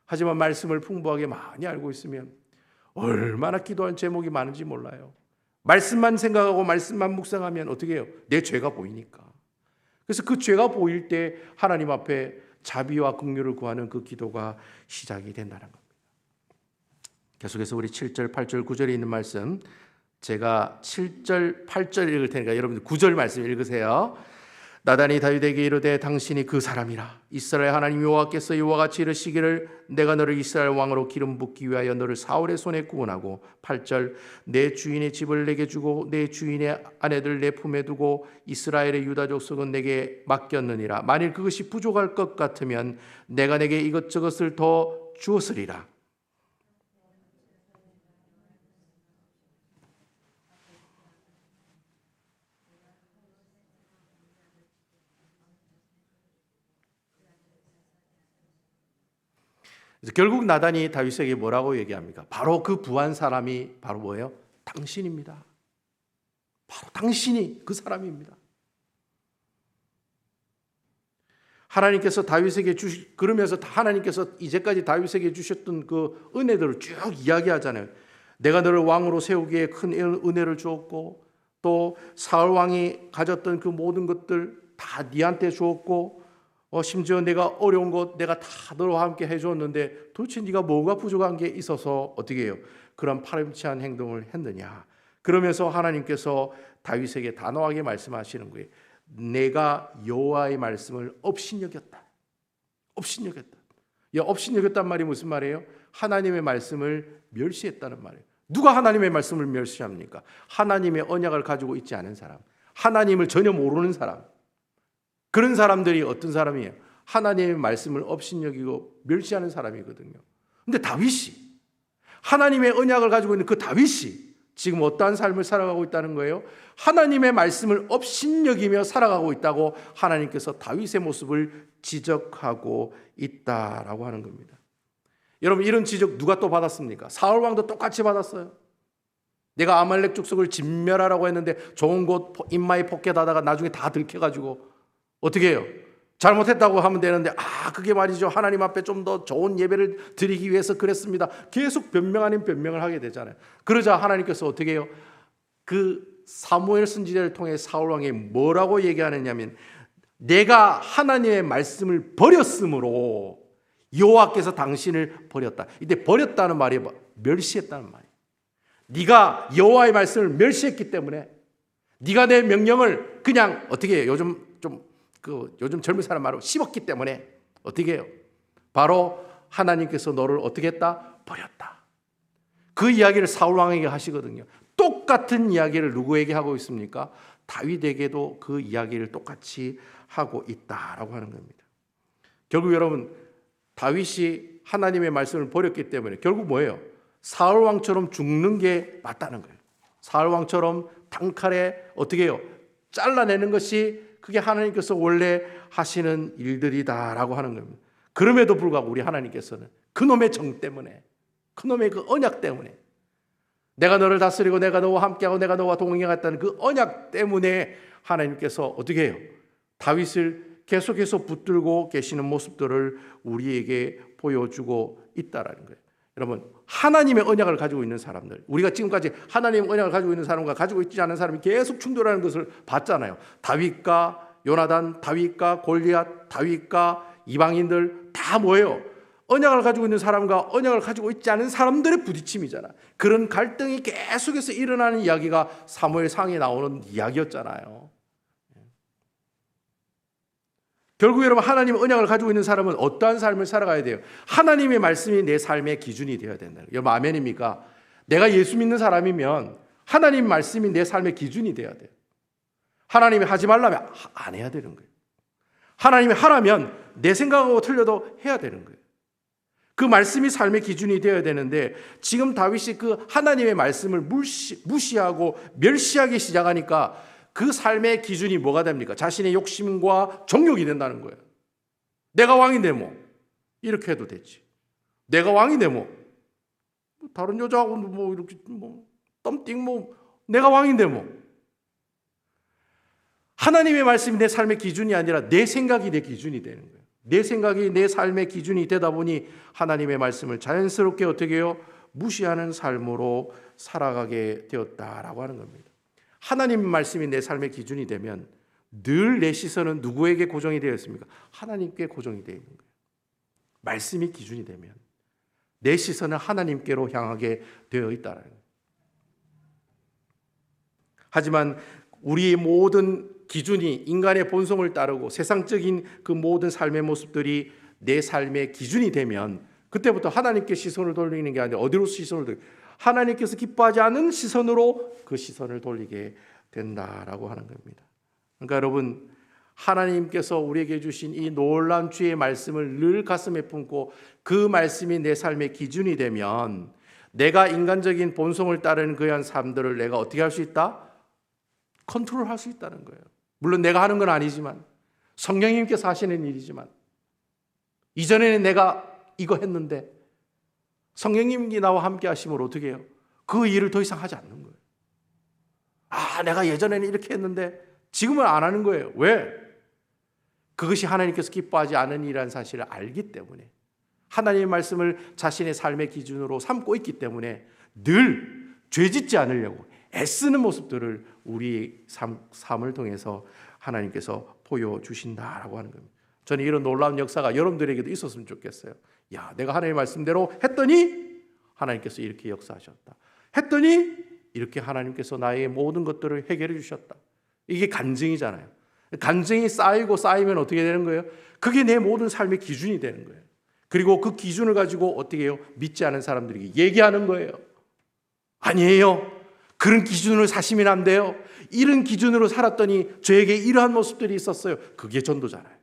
하지만 말씀을 풍부하게 많이 알고 있으면 얼마나 기도한 제목이 많은지 몰라요. 말씀만 생각하고 말씀만 묵상하면 어떻게 해요? 내 죄가 보이니까. 그래서 그 죄가 보일 때 하나님 앞에 자비와 긍휼을 구하는 그 기도가 시작이 된다는 겁니다. 계속해서 우리 7절, 8절, 9절에 있는 말씀 제가 7절, 8절 읽을 테니까 여러분들 9절 말씀 읽으세요. 나단이 다윗에게 이르되 당신이 그 사람이라. 이스라엘 하나님 여호와께서 이와 같이 이르시기를 내가 너를 이스라엘 왕으로 기름 붓기 위하여 너를 사울의 손에 구원하고 8절 내 주인의 집을 내게 주고 내 주인의 아내들 내 품에 두고 이스라엘의 유다 족속은 내게 맡겼느니라. 만일 그것이 부족할 것 같으면 내가 내게 이것저것을 더 주었으리라. 결국 나단이 다윗에게 뭐라고 얘기합니까? 바로 그 부한 사람이 바로 뭐예요? 당신입니다. 바로 당신이 그 사람입니다. 하나님께서 다윗에게 그러면서 하나님께서 이제까지 다윗에게 주셨던 그 은혜들을 쭉 이야기하잖아요. 내가 너를 왕으로 세우기에 큰 은혜를 주었고 또 사울 왕이 가졌던 그 모든 것들 다 네한테 주었고 심지어 내가 어려운 것 내가 다 너와 함께 해주었는데 도대체 네가 뭐가 부족한 게 있어서 어떻게 해요? 그런 파렴치한 행동을 했느냐. 그러면서 하나님께서 다윗에게 단호하게 말씀하시는 거예요. 내가 여호와의 말씀을 업신여겼다. 업신여겼다. 업신여겼단 말이 무슨 말이에요? 하나님의 말씀을 멸시했다는 말이에요. 누가 하나님의 말씀을 멸시합니까? 하나님의 언약을 가지고 있지 않은 사람, 하나님을 전혀 모르는 사람. 그런 사람들이 어떤 사람이에요? 하나님의 말씀을 업신여기고 멸시하는 사람이거든요. 근데 다윗이, 하나님의 언약을 가지고 있는 그 다윗이 지금 어떠한 삶을 살아가고 있다는 거예요? 하나님의 말씀을 업신여기며 살아가고 있다고 하나님께서 다윗의 모습을 지적하고 있다라고 하는 겁니다. 여러분, 이런 지적 누가 또 받았습니까? 사울 왕도 똑같이 받았어요. 내가 아말렉 족속을 진멸하라고 했는데 좋은 곳 인마에 포켓하다가 나중에 다 들켜가지고 어떻게 해요? 잘못했다고 하면 되는데 그게 말이죠, 하나님 앞에 좀 더 좋은 예배를 드리기 위해서 그랬습니다. 계속 변명 아닌 변명을 하게 되잖아요. 그러자 하나님께서 어떻게 해요? 그 사무엘 선지자를 통해 사울 왕이 뭐라고 얘기하느냐면, 내가 하나님의 말씀을 버렸으므로 여호와께서 당신을 버렸다. 이때 버렸다는 말이 멸시했다는 말이에요. 네가 여호와의 말씀을 멸시했기 때문에, 네가 내 명령을 그냥 어떻게 해요? 요즘 젊은 사람 말로 씹었기 때문에 어떻게 해요? 바로 하나님께서 너를 어떻게 했다? 버렸다. 그 이야기를 사울 왕에게 하시거든요. 똑같은 이야기를 누구에게 하고 있습니까? 다윗에게도 그 이야기를 똑같이 하고 있다라고 하는 겁니다. 결국 여러분, 다윗이 하나님의 말씀을 버렸기 때문에 결국 뭐예요? 사울 왕처럼 죽는 게 맞다는 거예요. 사울 왕처럼 단칼에 어떻게 해요? 잘라내는 것이 그게 하나님께서 원래 하시는 일들이다라고 하는 겁니다. 그럼에도 불구하고 우리 하나님께서는 그놈의 정 때문에, 그놈의 그 언약 때문에, 내가 너를 다스리고 내가 너와 함께하고 내가 너와 동행하겠다는 그 언약 때문에 하나님께서 어떻게 해요? 다윗을 계속해서 붙들고 계시는 모습들을 우리에게 보여주고 있다라는 거예요. 여러분, 하나님의 언약을 가지고 있는 사람들, 우리가 지금까지 하나님의 언약을 가지고 있는 사람과 가지고 있지 않은 사람이 계속 충돌하는 것을 봤잖아요. 다윗과 요나단, 다윗과 골리앗, 다윗과 이방인들 다 뭐예요? 언약을 가지고 있는 사람과 언약을 가지고 있지 않은 사람들의 부딪힘이잖아. 그런 갈등이 계속해서 일어나는 이야기가 사무엘상에 나오는 이야기였잖아요. 결국 여러분, 하나님의 언약을 가지고 있는 사람은 어떠한 삶을 살아가야 돼요? 하나님의 말씀이 내 삶의 기준이 되어야 된다. 여러분, 아멘입니까? 내가 예수 믿는 사람이면 하나님 말씀이 내 삶의 기준이 되어야 돼요. 하나님이 하지 말라면 안 해야 되는 거예요. 하나님이 하라면 내 생각하고 틀려도 해야 되는 거예요. 그 말씀이 삶의 기준이 되어야 되는데, 지금 다윗이 그 하나님의 말씀을 무시하고 멸시하기 시작하니까 그 삶의 기준이 뭐가 됩니까? 자신의 욕심과 정욕이 된다는 거예요. 내가 왕인데 뭐 이렇게 해도 되지. 내가 왕인데 뭐 다른 여자하고 뭐 이렇게 덤띵 내가 왕인데 뭐. 하나님의 말씀이 내 삶의 기준이 아니라 내 생각이 내 기준이 되는 거예요. 내 생각이 내 삶의 기준이 되다 보니 하나님의 말씀을 자연스럽게 어떻게 해요? 무시하는 삶으로 살아가게 되었다라고 하는 겁니다. 하나님의 말씀이 내 삶의 기준이 되면 늘 내 시선은 누구에게 고정이 되어 있습니까? 하나님께 고정이 되어 있는 거예요. 말씀이 기준이 되면 내 시선은 하나님께로 향하게 되어 있다는 거예요. 하지만 우리의 모든 기준이 인간의 본성을 따르고 세상적인 그 모든 삶의 모습들이 내 삶의 기준이 되면 그때부터 하나님께 시선을 돌리는 게 아니라 어디로 시선을 돌리는 거예요? 하나님께서 기뻐하지 않은 시선으로 그 시선을 돌리게 된다라고 하는 겁니다. 그러니까 여러분, 하나님께서 우리에게 주신 이 놀라운 주의 말씀을 늘 가슴에 품고 그 말씀이 내 삶의 기준이 되면 내가 인간적인 본성을 따르는 그러한 삶들을 내가 어떻게 할 수 있다? 컨트롤할 수 있다는 거예요. 물론 내가 하는 건 아니지만, 성령님께서 하시는 일이지만, 이전에는 내가 이거 했는데 성령님이 나와 함께 하시면 어떻게 해요? 그 일을 더 이상 하지 않는 거예요. 내가 예전에는 이렇게 했는데 지금은 안 하는 거예요. 왜? 그것이 하나님께서 기뻐하지 않은 일이라는 사실을 알기 때문에, 하나님의 말씀을 자신의 삶의 기준으로 삼고 있기 때문에 늘 죄짓지 않으려고 애쓰는 모습들을 우리 삶을 통해서 하나님께서 보여주신다라고 하는 겁니다. 저는 이런 놀라운 역사가 여러분들에게도 있었으면 좋겠어요. 내가 하나님의 말씀대로 했더니 하나님께서 이렇게 역사하셨다. 했더니 이렇게 하나님께서 나의 모든 것들을 해결해 주셨다. 이게 간증이잖아요. 간증이 쌓이고 쌓이면 어떻게 되는 거예요? 그게 내 모든 삶의 기준이 되는 거예요. 그리고 그 기준을 가지고 어떻게 해요? 믿지 않은 사람들에게 얘기하는 거예요. 아니에요. 그런 기준으로 사시면 안 돼요. 이런 기준으로 살았더니 저에게 이러한 모습들이 있었어요. 그게 전도잖아요.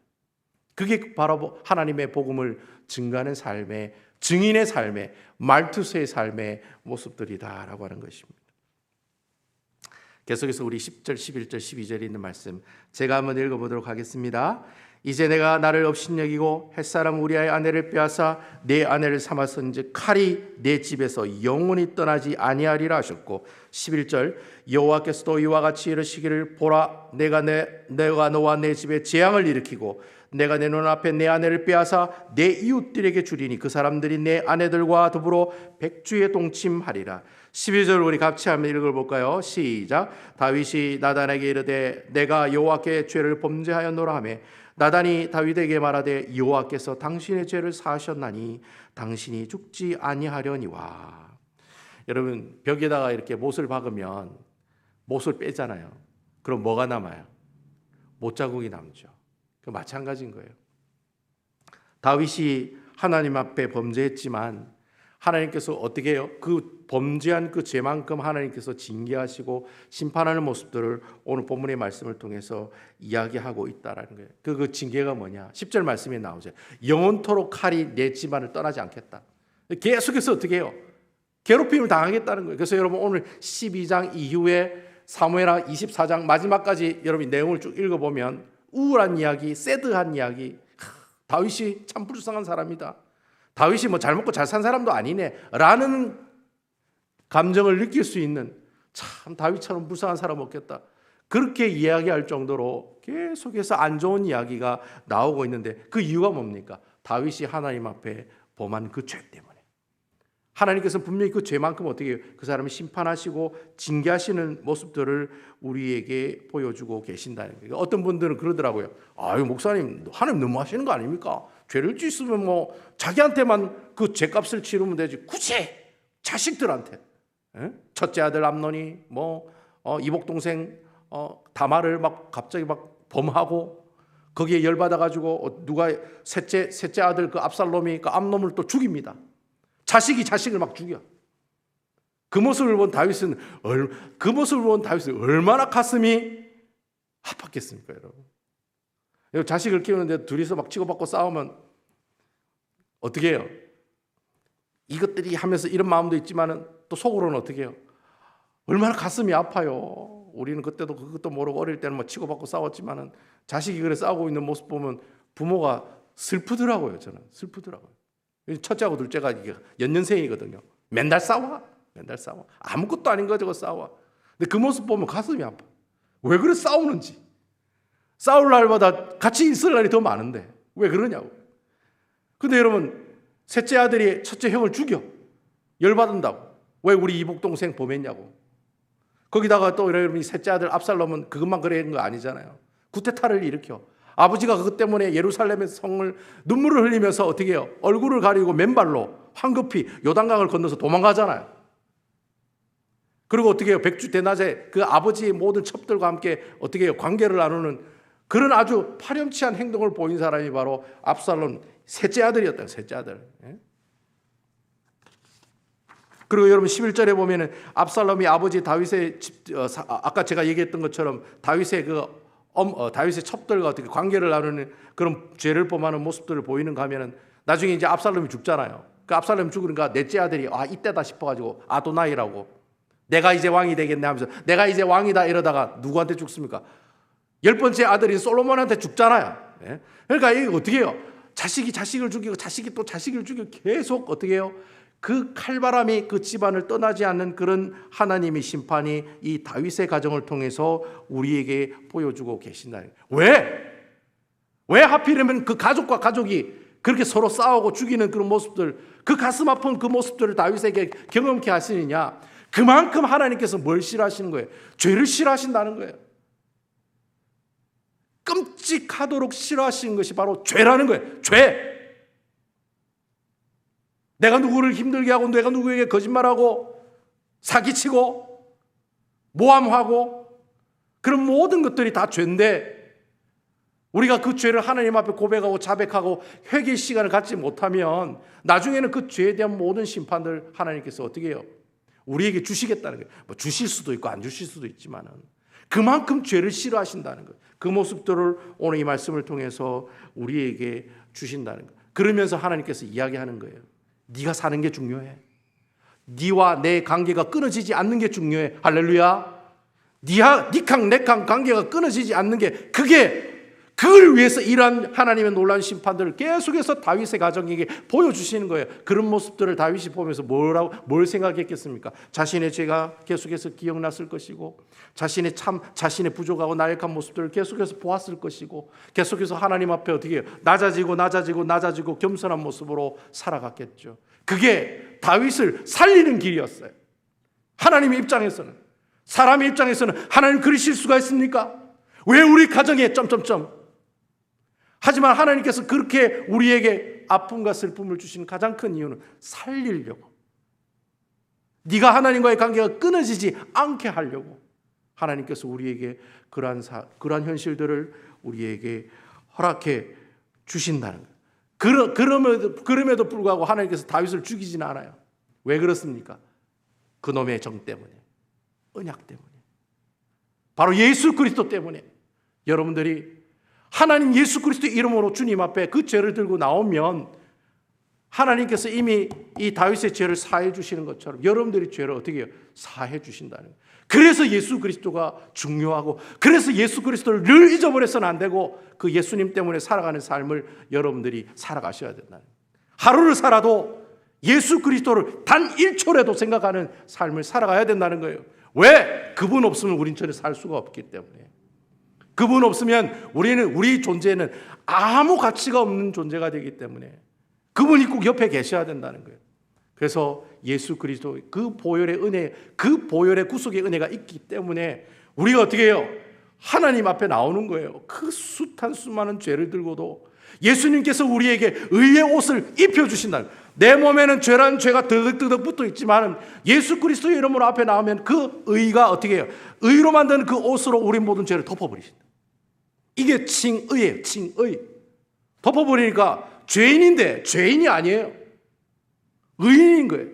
그게 바로 하나님의 복음을 증가하는 삶의 증인의 삶의, 말투서의 삶의 모습들이다라고 하는 것입니다. 계속해서 우리 10절, 11절, 12절에 있는 말씀 제가 한번 읽어보도록 하겠습니다. 이제 내가 나를 업신여기고 햇사람 우리아의 아내를 빼앗아 내 아내를 삼았은즉 칼이 내 집에서 영원히 떠나지 아니하리라 하셨고 11절 여호와께서도 이와 같이 이르시기를 보라 내가 너와 내 집에 재앙을 일으키고 내가 내 눈앞에 내 아내를 빼앗아 내 이웃들에게 주리니 그 사람들이 내 아내들과 더불어 백주에 동침하리라. 12절 우리 같이 한번 읽어볼까요? 시작. 다윗이 나단에게 이르되 내가 여호와께 죄를 범죄하였노라 하매 나단이 다윗에게 말하되 여호와께서 당신의 죄를 사하셨나니 당신이 죽지 아니하려니와. 여러분 벽에다가 이렇게 못을 박으면 못을 빼잖아요. 그럼 뭐가 남아요? 못자국이 남죠. 그 마찬가지인 거예요. 다윗이 하나님 앞에 범죄했지만 하나님께서 어떻게 해요? 그 범죄한 그 죄만큼 하나님께서 징계하시고 심판하는 모습들을 오늘 본문의 말씀을 통해서 이야기하고 있다라는 거예요. 그 징계가 뭐냐? 10절 말씀에 나오죠. 영원토록 칼이 내 집안을 떠나지 않겠다. 계속해서 어떻게 해요? 괴롭힘을 당하겠다는 거예요. 그래서 여러분 오늘 12장 이후에 사무엘하 24장 마지막까지 여러분 내용을 쭉 읽어보면 우울한 이야기, 새드한 이야기, 다윗이 참 불쌍한 사람이다. 다윗이 뭐 잘 먹고 잘 산 사람도 아니네 라는 감정을 느낄 수 있는 참 다윗처럼 불쌍한 사람 없겠다. 그렇게 이야기할 정도로 계속해서 안 좋은 이야기가 나오고 있는데 그 이유가 뭡니까? 다윗이 하나님 앞에 범한 그 죄 때문에. 하나님께서 분명히 그 죄만큼 어떻게 해요? 그 사람을 심판하시고 징계하시는 모습들을 우리에게 보여주고 계신다는 거예요. 어떤 분들은 그러더라고요. 아유 목사님 하나님 너무 하시는 거 아닙니까? 죄를 짓으면 뭐 자기한테만 그 죄값을 치르면 되지 굳이 자식들한테 첫째 아들 암논이 뭐 이복 동생 다말을 막 갑자기 막 범하고 거기에 열받아 가지고 누가 셋째 아들 그 압살롬이 그 암논을 또 죽입니다. 자식이 자식을 막 죽여. 그 모습을 본 다윗은 얼마나 가슴이 아팠겠습니까, 여러분? 자식을 키우는데 둘이서 막 치고받고 싸우면 어떻게 해요? 이것들이 하면서 이런 마음도 있지만은 또 속으로는 어떻게 해요? 얼마나 가슴이 아파요. 우리는 그때도 그것도 모르고 어릴 때는 뭐 치고받고 싸웠지만은 자식이 그래 싸우고 있는 모습 보면 부모가 슬프더라고요. 저는 슬프더라고요. 첫째하고 둘째가 이게 연년생이거든요. 맨날 싸워. 아무것도 아닌 거 저거 싸워. 근데 그 모습 보면 가슴이 아파. 왜 그래 싸우는지. 싸울 날마다 같이 있을 날이 더 많은데 왜 그러냐고. 근데 여러분 셋째 아들이 첫째 형을 죽여. 열받은다고. 왜 우리 이복 동생 범했냐고. 거기다가 또 여러분 셋째 아들 압살롬은 그것만 그런 거 아니잖아요. 쿠데타를 일으켜. 아버지가 그것 때문에 예루살렘의 성을 눈물을 흘리면서 어떻게 해요? 얼굴을 가리고 맨발로 황급히 요단강을 건너서 도망가잖아요. 그리고 어떻게 해요? 백주 대낮에 그 아버지의 모든 첩들과 함께 어떻게 해요? 관계를 나누는 그런 아주 파렴치한 행동을 보인 사람이 바로 압살롬 셋째 아들이었다. 셋째 아들. 그리고 여러분 11절에 보면은 압살롬이 아버지 다윗의 아까 제가 얘기했던 것처럼 다윗의 다윗의 첩들과 어떻게 관계를 나누는 그런 죄를 범하는 모습들을 보이는 가 하면은 나중에 이제 압살롬이 죽잖아요. 그 압살롬이 죽으니까 넷째 아들이 이때다 싶어가지고 아도나이라고 내가 이제 왕이 되겠네 하면서 내가 이제 왕이다 이러다가 누구한테 죽습니까? 10번째 아들인 솔로몬한테 죽잖아요. 그러니까 이게 어떻게 해요? 자식이 자식을 죽이고 자식이 또 자식을 죽이고 계속 어떻게 해요? 그 칼바람이 그 집안을 떠나지 않는 그런 하나님의 심판이 이 다윗의 가정을 통해서 우리에게 보여주고 계신다는 거예요. 왜 하필이면 그 가족과 가족이 그렇게 서로 싸우고 죽이는 그런 모습들, 그 가슴 아픈 그 모습들을 다윗에게 경험케 하시느냐? 그만큼 하나님께서 뭘 싫어하시는 거예요? 죄를 싫어하신다는 거예요. 끔찍하도록 싫어하시는 것이 바로 죄라는 거예요. 죄. 내가 누구를 힘들게 하고 내가 누구에게 거짓말하고 사기치고 모함하고 그런 모든 것들이 다 죄인데 우리가 그 죄를 하나님 앞에 고백하고 자백하고 회개 시간을 갖지 못하면 나중에는 그 죄에 대한 모든 심판들 하나님께서 어떻게 해요? 우리에게 주시겠다는 거예요. 뭐 주실 수도 있고 안 주실 수도 있지만은 그만큼 죄를 싫어하신다는 거예요. 그 모습들을 오늘 이 말씀을 통해서 우리에게 주신다는 거예요. 그러면서 하나님께서 이야기하는 거예요. 네가 사는 게 중요해. 네와 내 관계가 끊어지지 않는 게 중요해. 할렐루야. 니캉 내캉 관계가 끊어지지 않는 게 그걸 위해서 이러한 하나님의 놀라운 심판들을 계속해서 다윗의 가정에게 보여주시는 거예요. 그런 모습들을 다윗이 보면서 뭘 생각했겠습니까? 자신의 죄가 계속해서 기억났을 것이고, 자신의 부족하고 나약한 모습들을 계속해서 보았을 것이고, 계속해서 하나님 앞에 어떻게 해요? 낮아지고 겸손한 모습으로 살아갔겠죠. 그게 다윗을 살리는 길이었어요. 하나님의 입장에서는, 사람의 입장에서는 하나님 그러실 수가 있습니까? 왜 우리 가정에 점점점. 하지만 하나님께서 그렇게 우리에게 아픔과 슬픔을 주시는 가장 큰 이유는 살리려고, 네가 하나님과의 관계가 끊어지지 않게 하려고 하나님께서 우리에게 그러한 현실들을 우리에게 허락해 주신다는 거예요. 그럼에도 불구하고 하나님께서 다윗을 죽이지는 않아요. 왜 그렇습니까? 그놈의 정 때문에, 언약 때문에, 바로 예수 그리스도 때문에. 여러분들이 하나님 예수 그리스도 이름으로 주님 앞에 그 죄를 들고 나오면 하나님께서 이미 이 다윗의 죄를 사해 주시는 것처럼 여러분들의 죄를 어떻게 해요? 사해 주신다는 거예요. 그래서 예수 그리스도가 중요하고, 그래서 예수 그리스도를 늘 잊어버려서는 안 되고, 그 예수님 때문에 살아가는 삶을 여러분들이 살아가셔야 된다는 거예요. 하루를 살아도 예수 그리스도를 단 1초라도 생각하는 삶을 살아가야 된다는 거예요. 왜? 그분 없으면 우린 전혀 살 수가 없기 때문에. 그분 없으면 우리 존재는 아무 가치가 없는 존재가 되기 때문에 그분이 꼭 옆에 계셔야 된다는 거예요. 그래서 예수 그리스도 그 보혈의 은혜, 그 보혈의 구속의 은혜가 있기 때문에 우리가 어떻게 해요? 하나님 앞에 나오는 거예요. 그 숱한 수많은 죄를 들고도 예수님께서 우리에게 의의 옷을 입혀주신다는 거예요. 내 몸에는 죄라는 죄가 드덕드덕 붙어 있지만 예수 그리스도의 이름으로 앞에 나오면 그 의가 어떻게 해요? 의로 만든 그 옷으로 우리 모든 죄를 덮어버리신다. 이게 칭의예요. 칭의. 덮어버리니까 죄인인데 죄인이 아니에요. 의인인 거예요.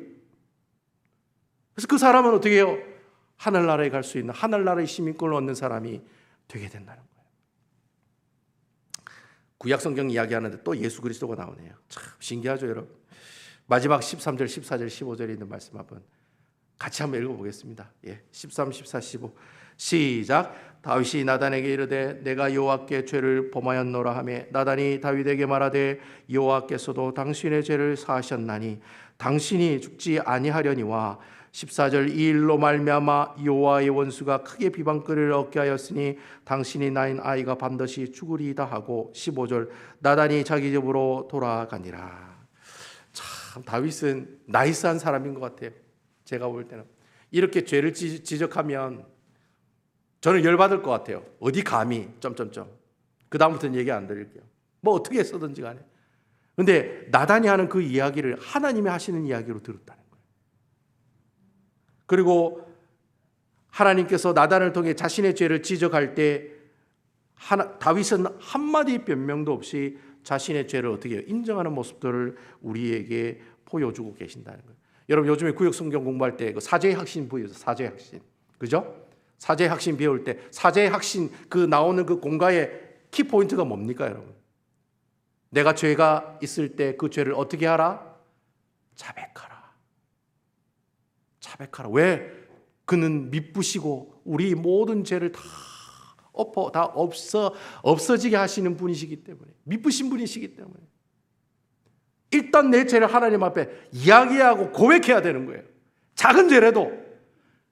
그래서 그 사람은 어떻게 해요? 하늘나라에 갈 수 있는, 하늘나라의 시민권을 얻는 사람이 되게 된다는 거예요. 구약성경 이야기하는데 또 예수 그리스도가 나오네요. 참 신기하죠, 여러분. 마지막 13절, 14절, 15절에 있는 말씀 같이 한번 읽어보겠습니다. 13, 14, 15 시작. 다윗이 나단에게 이르되 내가 여호와께 죄를 범하였노라 하매 나단이 다윗에게 말하되 여호와께서도 당신의 죄를 사하셨나니 당신이 죽지 아니하려니와 14절 이 일로 말미암아 여호와의 원수가 크게 비방거리를 얻게 하였으니 당신이 낳은 아이가 반드시 죽으리이다 하고 15절 나단이 자기 집으로 돌아가니라. 참 다윗은 나이스한 사람인 것 같아요. 제가 볼 때는 이렇게 죄를 지적하면 저는 열받을 것 같아요. 어디 감히 점점점. 그 다음부터는 얘기 안 드릴게요. 뭐 어떻게 했었든지 간에. 근데 나단이 하는 그 이야기를 하나님이 하시는 이야기로 들었다는 거예요. 그리고 하나님께서 나단을 통해 자신의 죄를 지적할 때 다윗은 한마디 변명도 없이 자신의 죄를 어떻게 해요? 인정하는 모습들을 우리에게 보여주고 계신다는 거예요. 여러분 요즘에 구약 성경 공부할 때 그 사제의 확신 보여서 사제의 확신. 그죠? 사제의 확신 배울 때 사제의 확신 그 나오는 그 공과의 키포인트가 뭡니까, 여러분? 내가 죄가 있을 때 그 죄를 어떻게 하라? 자백하라. 자백하라. 왜? 그는 미쁘시고 우리 모든 죄를 다 없어지게 하시는 분이시기 때문에, 미쁘신 분이시기 때문에 일단 내 죄를 하나님 앞에 이야기하고 고백해야 되는 거예요. 작은 죄라도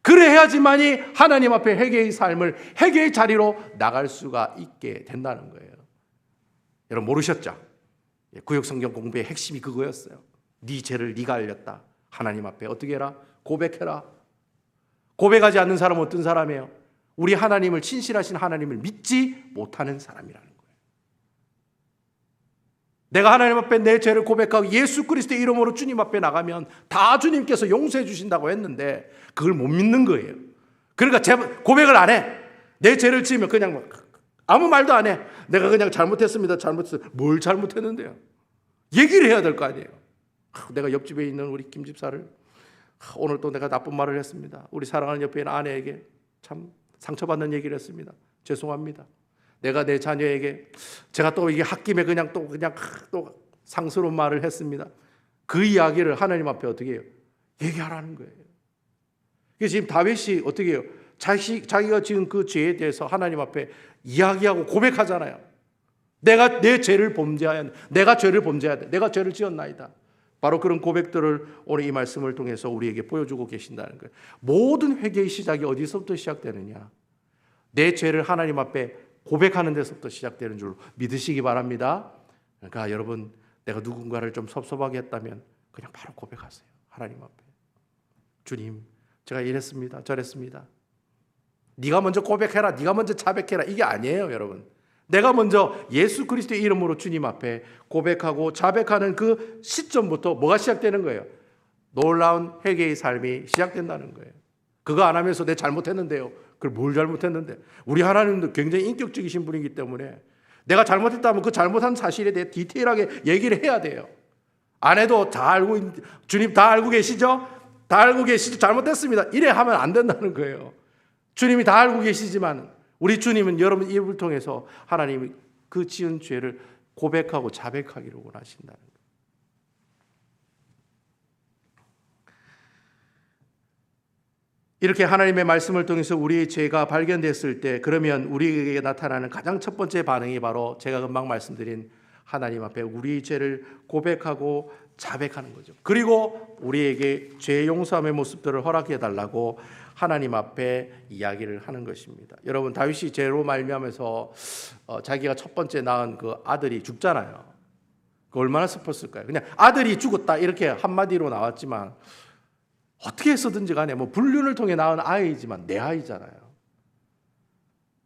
그래야지만이 하나님 앞에 회개의 삶을, 회개의 자리로 나갈 수가 있게 된다는 거예요. 여러분 모르셨죠? 구약 성경 공부의 핵심이 그거였어요. 네 죄를 네가 알렸다. 하나님 앞에 어떻게 해라? 고백해라. 고백하지 않는 사람은 어떤 사람이에요? 우리 하나님을, 신실하신 하나님을 믿지 못하는 사람이라는 거예요. 내가 하나님 앞에 내 죄를 고백하고 예수 그리스도의 이름으로 주님 앞에 나가면 다 주님께서 용서해 주신다고 했는데 그걸 못 믿는 거예요. 그러니까 고백을 안 해. 내 죄를 지으면 그냥 아무 말도 안 해. 내가 그냥 잘못했습니다. 잘못했어요. 뭘 잘못했는데요? 얘기를 해야 될 거 아니에요. 내가 옆집에 있는 우리 김 집사를 오늘 또 내가 나쁜 말을 했습니다. 우리 사랑하는 옆에 있는 아내에게 참 상처받는 얘기를 했습니다. 죄송합니다. 내가 내 자녀에게 제가 또 이게 홧김에 그냥 또 상스러운 말을 했습니다. 그 이야기를 하나님 앞에 어떻게 해요? 얘기하라는 거예요. 그래서 지금 다윗이 어떻게 해요? 자기가 지은 그 죄에 대해서 하나님 앞에 이야기하고 고백하잖아요. 내가 내 죄를 범죄하여, 내가 죄를 범죄해야 돼. 내가 죄를 지었나이다. 바로 그런 고백들을 오늘 이 말씀을 통해서 우리에게 보여주고 계신다는 거예요. 모든 회개의 시작이 어디서부터 시작되느냐? 내 죄를 하나님 앞에 고백하는 데서부터 시작되는 줄 믿으시기 바랍니다. 그러니까 여러분, 내가 누군가를 좀 섭섭하게 했다면 그냥 바로 고백하세요. 하나님 앞에. 주님, 제가 이랬습니다. 저랬습니다. 네가 먼저 고백해라. 네가 먼저 자백해라. 이게 아니에요, 여러분. 내가 먼저 예수 그리스도의 이름으로 주님 앞에 고백하고 자백하는 그 시점부터 뭐가 시작되는 거예요? 놀라운 회개의 삶이 시작된다는 거예요. 그거 안 하면서 내 잘못했는데요. 그걸 뭘 잘못했는데? 우리 하나님도 굉장히 인격적이신 분이기 때문에 내가 잘못했다면 그 잘못한 사실에 대해 디테일하게 얘기를 해야 돼요. 안 해도 다 알고, 주님 다 알고 계시죠? 다 알고 계시죠? 잘못했습니다. 이래 하면 안 된다는 거예요. 주님이 다 알고 계시지만 우리 주님은 여러분 입을 통해서 하나님이 그 지은 죄를 고백하고 자백하기를 원하신다는 거예요. 이렇게 하나님의 말씀을 통해서 우리의 죄가 발견됐을 때 그러면 우리에게 나타나는 가장 첫 번째 반응이 바로 제가 금방 말씀드린 하나님 앞에 우리의 죄를 고백하고 자백하는 거죠. 그리고 우리에게 죄 용서함의 모습들을 허락해 달라고 하나님 앞에 이야기를 하는 것입니다. 여러분, 다윗이 죄로 말미암아서 자기가 첫 번째 낳은 그 아들이 죽잖아요. 그 얼마나 슬펐을까요? 그냥 아들이 죽었다 이렇게 한마디로 나왔지만 어떻게 해서든지 간에 뭐 불륜을 통해 낳은 아이지만 내 아이잖아요.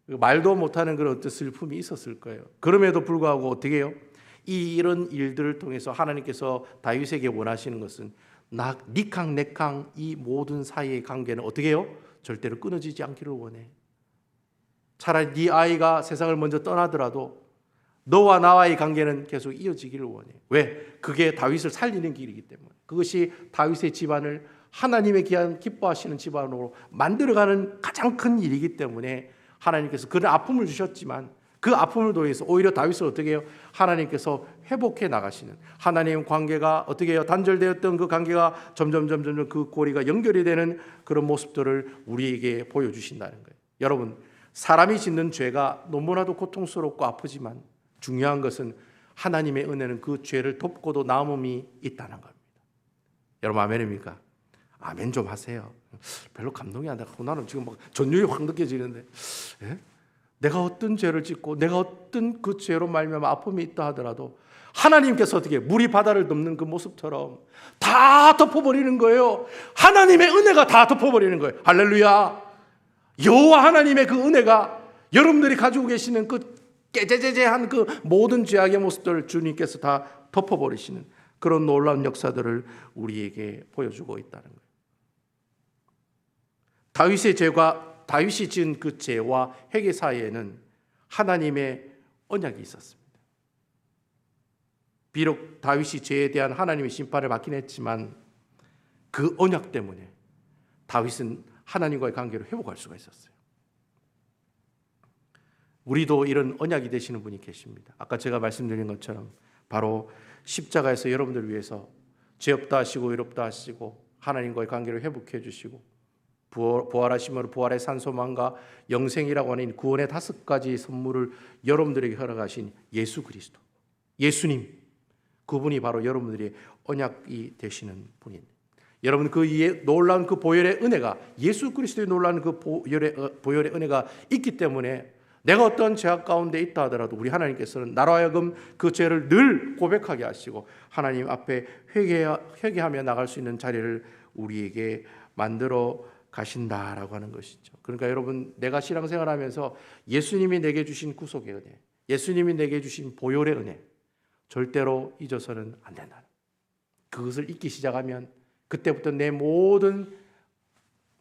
말도 못하는 그런 어떤 슬픔이 있었을 거예요. 그럼에도 불구하고 어떻게 해요? 이런 일들을 통해서 하나님께서 다윗에게 원하시는 것은 니캉 내캉 이 모든 사이의 관계는 어떻게 해요? 절대로 끊어지지 않기를 원해. 차라리 네 아이가 세상을 먼저 떠나더라도 너와 나와의 관계는 계속 이어지기를 원해. 왜? 그게 다윗을 살리는 길이기 때문에. 그것이 다윗의 집안을 하나님의 귀한 기뻐하시는 집안으로 만들어가는 가장 큰 일이기 때문에 하나님께서 그런 아픔을 주셨지만 그 아픔을 통해서 오히려 다윗을 어떻게 해요? 하나님께서 회복해 나가시는, 하나님 관계가 어떻게 해요? 단절되었던 그 관계가 점점 그 고리가 연결이 되는 그런 모습들을 우리에게 보여주신다는 거예요. 여러분, 사람이 짓는 죄가 너무나도 고통스럽고 아프지만 중요한 것은 하나님의 은혜는 그 죄를 덮고도 남음이 있다는 겁니다. 여러분, 아멘입니까? 아멘 좀 하세요. 별로 감동이 안 나고 나는 지금 막 전율이 확 느껴지는데, 예? 내가 어떤 죄를 짓고 내가 어떤 그 죄로 말미암아 아픔이 있다 하더라도 하나님께서 어떻게 물이 바다를 덮는 그 모습처럼 다 덮어버리는 거예요. 하나님의 은혜가 다 덮어버리는 거예요. 할렐루야. 여호와 하나님의 그 은혜가 여러분들이 가지고 계시는 그 깨제제제한 그 모든 죄악의 모습들을 주님께서 다 덮어버리시는 그런 놀라운 역사들을 우리에게 보여주고 있다는 거예요. 다윗의 죄과 다윗이 지은 그 죄와 회개 사이에는 하나님의 언약이 있었습니다. 비록 다윗이 죄에 대한 하나님의 심판을 받긴 했지만 그 언약 때문에 다윗은 하나님과의 관계를 회복할 수가 있었어요. 우리도 이런 언약이 되시는 분이 계십니다. 아까 제가 말씀드린 것처럼 바로 십자가에서 여러분들을 위해서 죄 없다 하시고 의롭다 하시고 하나님과의 관계를 회복해 주시고 부활하심으로 부활의 산소망과 영생이라고 하는 구원의 5가지 선물을 여러분들에게 허락하신 예수 그리스도, 예수님, 그분이 바로 여러분들의 언약이 되시는 분입니다. 여러분, 그 놀라운 그 보혈의 은혜가, 예수 그리스도의 놀라운 그 보혈의 은혜가 있기 때문에 내가 어떤 죄악 가운데 있다 하더라도 우리 하나님께서는 나로 하여금 그 죄를 늘 고백하게 하시고 하나님 앞에 회개하며 나갈 수 있는 자리를 우리에게 만들어 가신다라고 하는 것이죠. 그러니까 여러분, 내가 신앙생활하면서 예수님이 내게 주신 구속의 은혜, 예수님이 내게 주신 보혈의 은혜 절대로 잊어서는 안 된다. 그것을 잊기 시작하면 그때부터 내 모든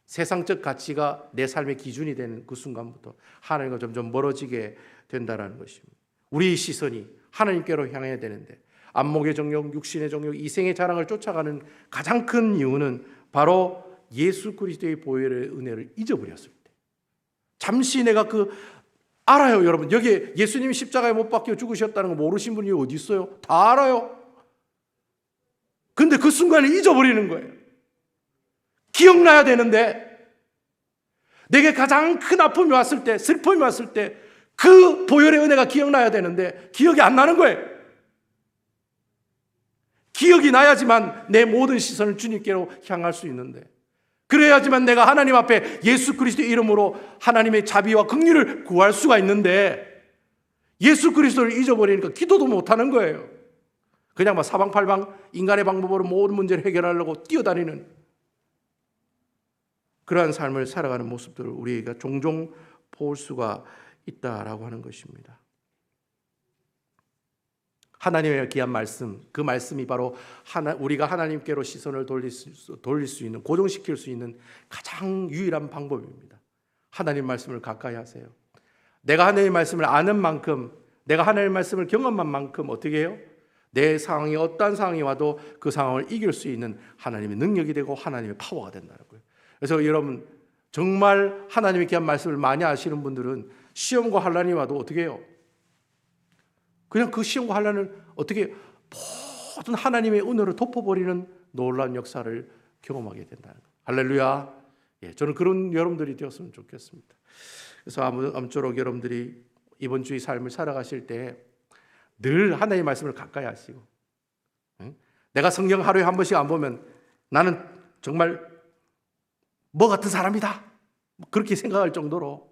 세상적 가치가 내 삶의 기준이 되는 그 순간부터 하나님과 점점 멀어지게 된다는 것입니다. 우리의 시선이 하나님께로 향해야 되는데 안목의 정욕, 육신의 정욕, 이생의 자랑을 쫓아가는 가장 큰 이유는 바로 예수 그리스도의 보혈의 은혜를 잊어버렸을 때. 잠시 내가 알아요, 여러분. 여기 예수님이 십자가에 못 박혀 죽으셨다는 거 모르신 분이 어디 있어요? 다 알아요. 근데 그 순간에 잊어버리는 거예요. 기억나야 되는데, 내게 가장 큰 아픔이 왔을 때, 슬픔이 왔을 때 그 보혈의 은혜가 기억나야 되는데 기억이 안 나는 거예요. 기억이 나야지만 내 모든 시선을 주님께로 향할 수 있는데, 그래야지만 내가 하나님 앞에 예수 그리스도의 이름으로 하나님의 자비와 긍휼을 구할 수가 있는데, 예수 그리스도를 잊어버리니까 기도도 못하는 거예요. 그냥 막 사방팔방 인간의 방법으로 모든 문제를 해결하려고 뛰어다니는 그러한 삶을 살아가는 모습들을 우리가 종종 볼 수가 있다라고 하는 것입니다. 하나님의 귀한 말씀, 그 말씀이 바로 우리가 하나님께로 시선을 돌릴 수 있는, 고정시킬 수 있는 가장 유일한 방법입니다. 하나님 말씀을 가까이 하세요. 내가 하나님의 말씀을 아는 만큼, 내가 하나님의 말씀을 경험한 만큼 어떻게 해요? 내 상황이 어떠한 상황이 와도 그 상황을 이길 수 있는 하나님의 능력이 되고 하나님의 파워가 된다는 거예요. 그래서 여러분, 정말 하나님의 귀한 말씀을 많이 아시는 분들은 시험과 환난이 와도 어떻게 해요? 그냥 그 시험과 환난을 어떻게 모든 하나님의 은혜로 덮어버리는 놀라운 역사를 경험하게 된다는 거예요. 할렐루야. 저는 그런 여러분들이 되었으면 좋겠습니다. 그래서 아무쪼록 여러분들이 이번 주의 삶을 살아가실 때 늘 하나님의 말씀을 가까이 하시고, 내가 성경 하루에 한 번씩 안 보면 나는 정말 뭐 같은 사람이다, 그렇게 생각할 정도로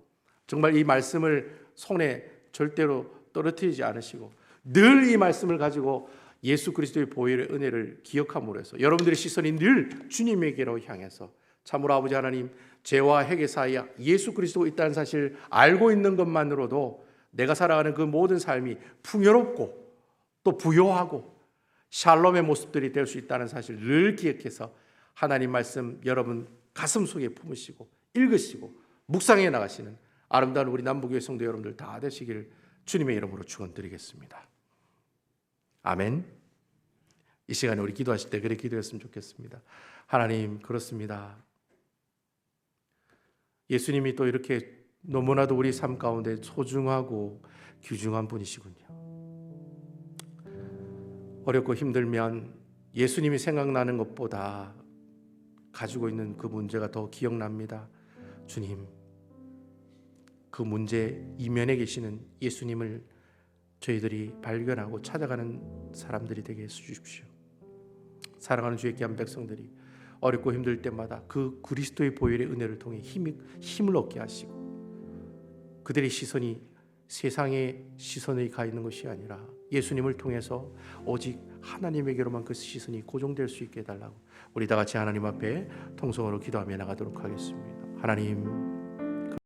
정말 이 말씀을 손에 절대로 떨어뜨리지 않으시고 늘 이 말씀을 가지고 예수 그리스도의 보혈의 은혜를 기억함으로 해서 여러분들의 시선이 늘 주님에게로 향해서 참으로 아버지 하나님, 죄와 핵의 사이에 예수 그리스도가 있다는 사실을 알고 있는 것만으로도 내가 살아가는 그 모든 삶이 풍요롭고 또 부요하고 샬롬의 모습들이 될 수 있다는 사실을 늘 기억해서 하나님 말씀 여러분 가슴 속에 품으시고 읽으시고 묵상해 나가시는 아름다운 우리 남부교회 성도 여러분들 다 되시길 주님의 이름으로 축원드리겠습니다. 아멘. 이 시간에 우리 기도하실 때 그렇게 기도했으면 좋겠습니다. 하나님, 그렇습니다. 예수님이 또 이렇게 너무나도 우리 삶 가운데 소중하고 귀중한 분이시군요. 어렵고 힘들면 예수님이 생각나는 것보다 가지고 있는 그 문제가 더 기억납니다. 주님, 그 문제 이면에 계시는 예수님을 저희들이 발견하고 찾아가는 사람들이 되게 해주십시오. 사랑하는 주의 귀한 백성들이 어렵고 힘들 때마다 그 그리스도의 보혈의 은혜를 통해 힘을 얻게 하시고, 그들의 시선이 세상의 시선에 가 있는 것이 아니라 예수님을 통해서 오직 하나님에게로만 그 시선이 고정될 수 있게 해달라고 우리 다 같이 하나님 앞에 통성으로 기도하며 나가도록 하겠습니다. 하나님,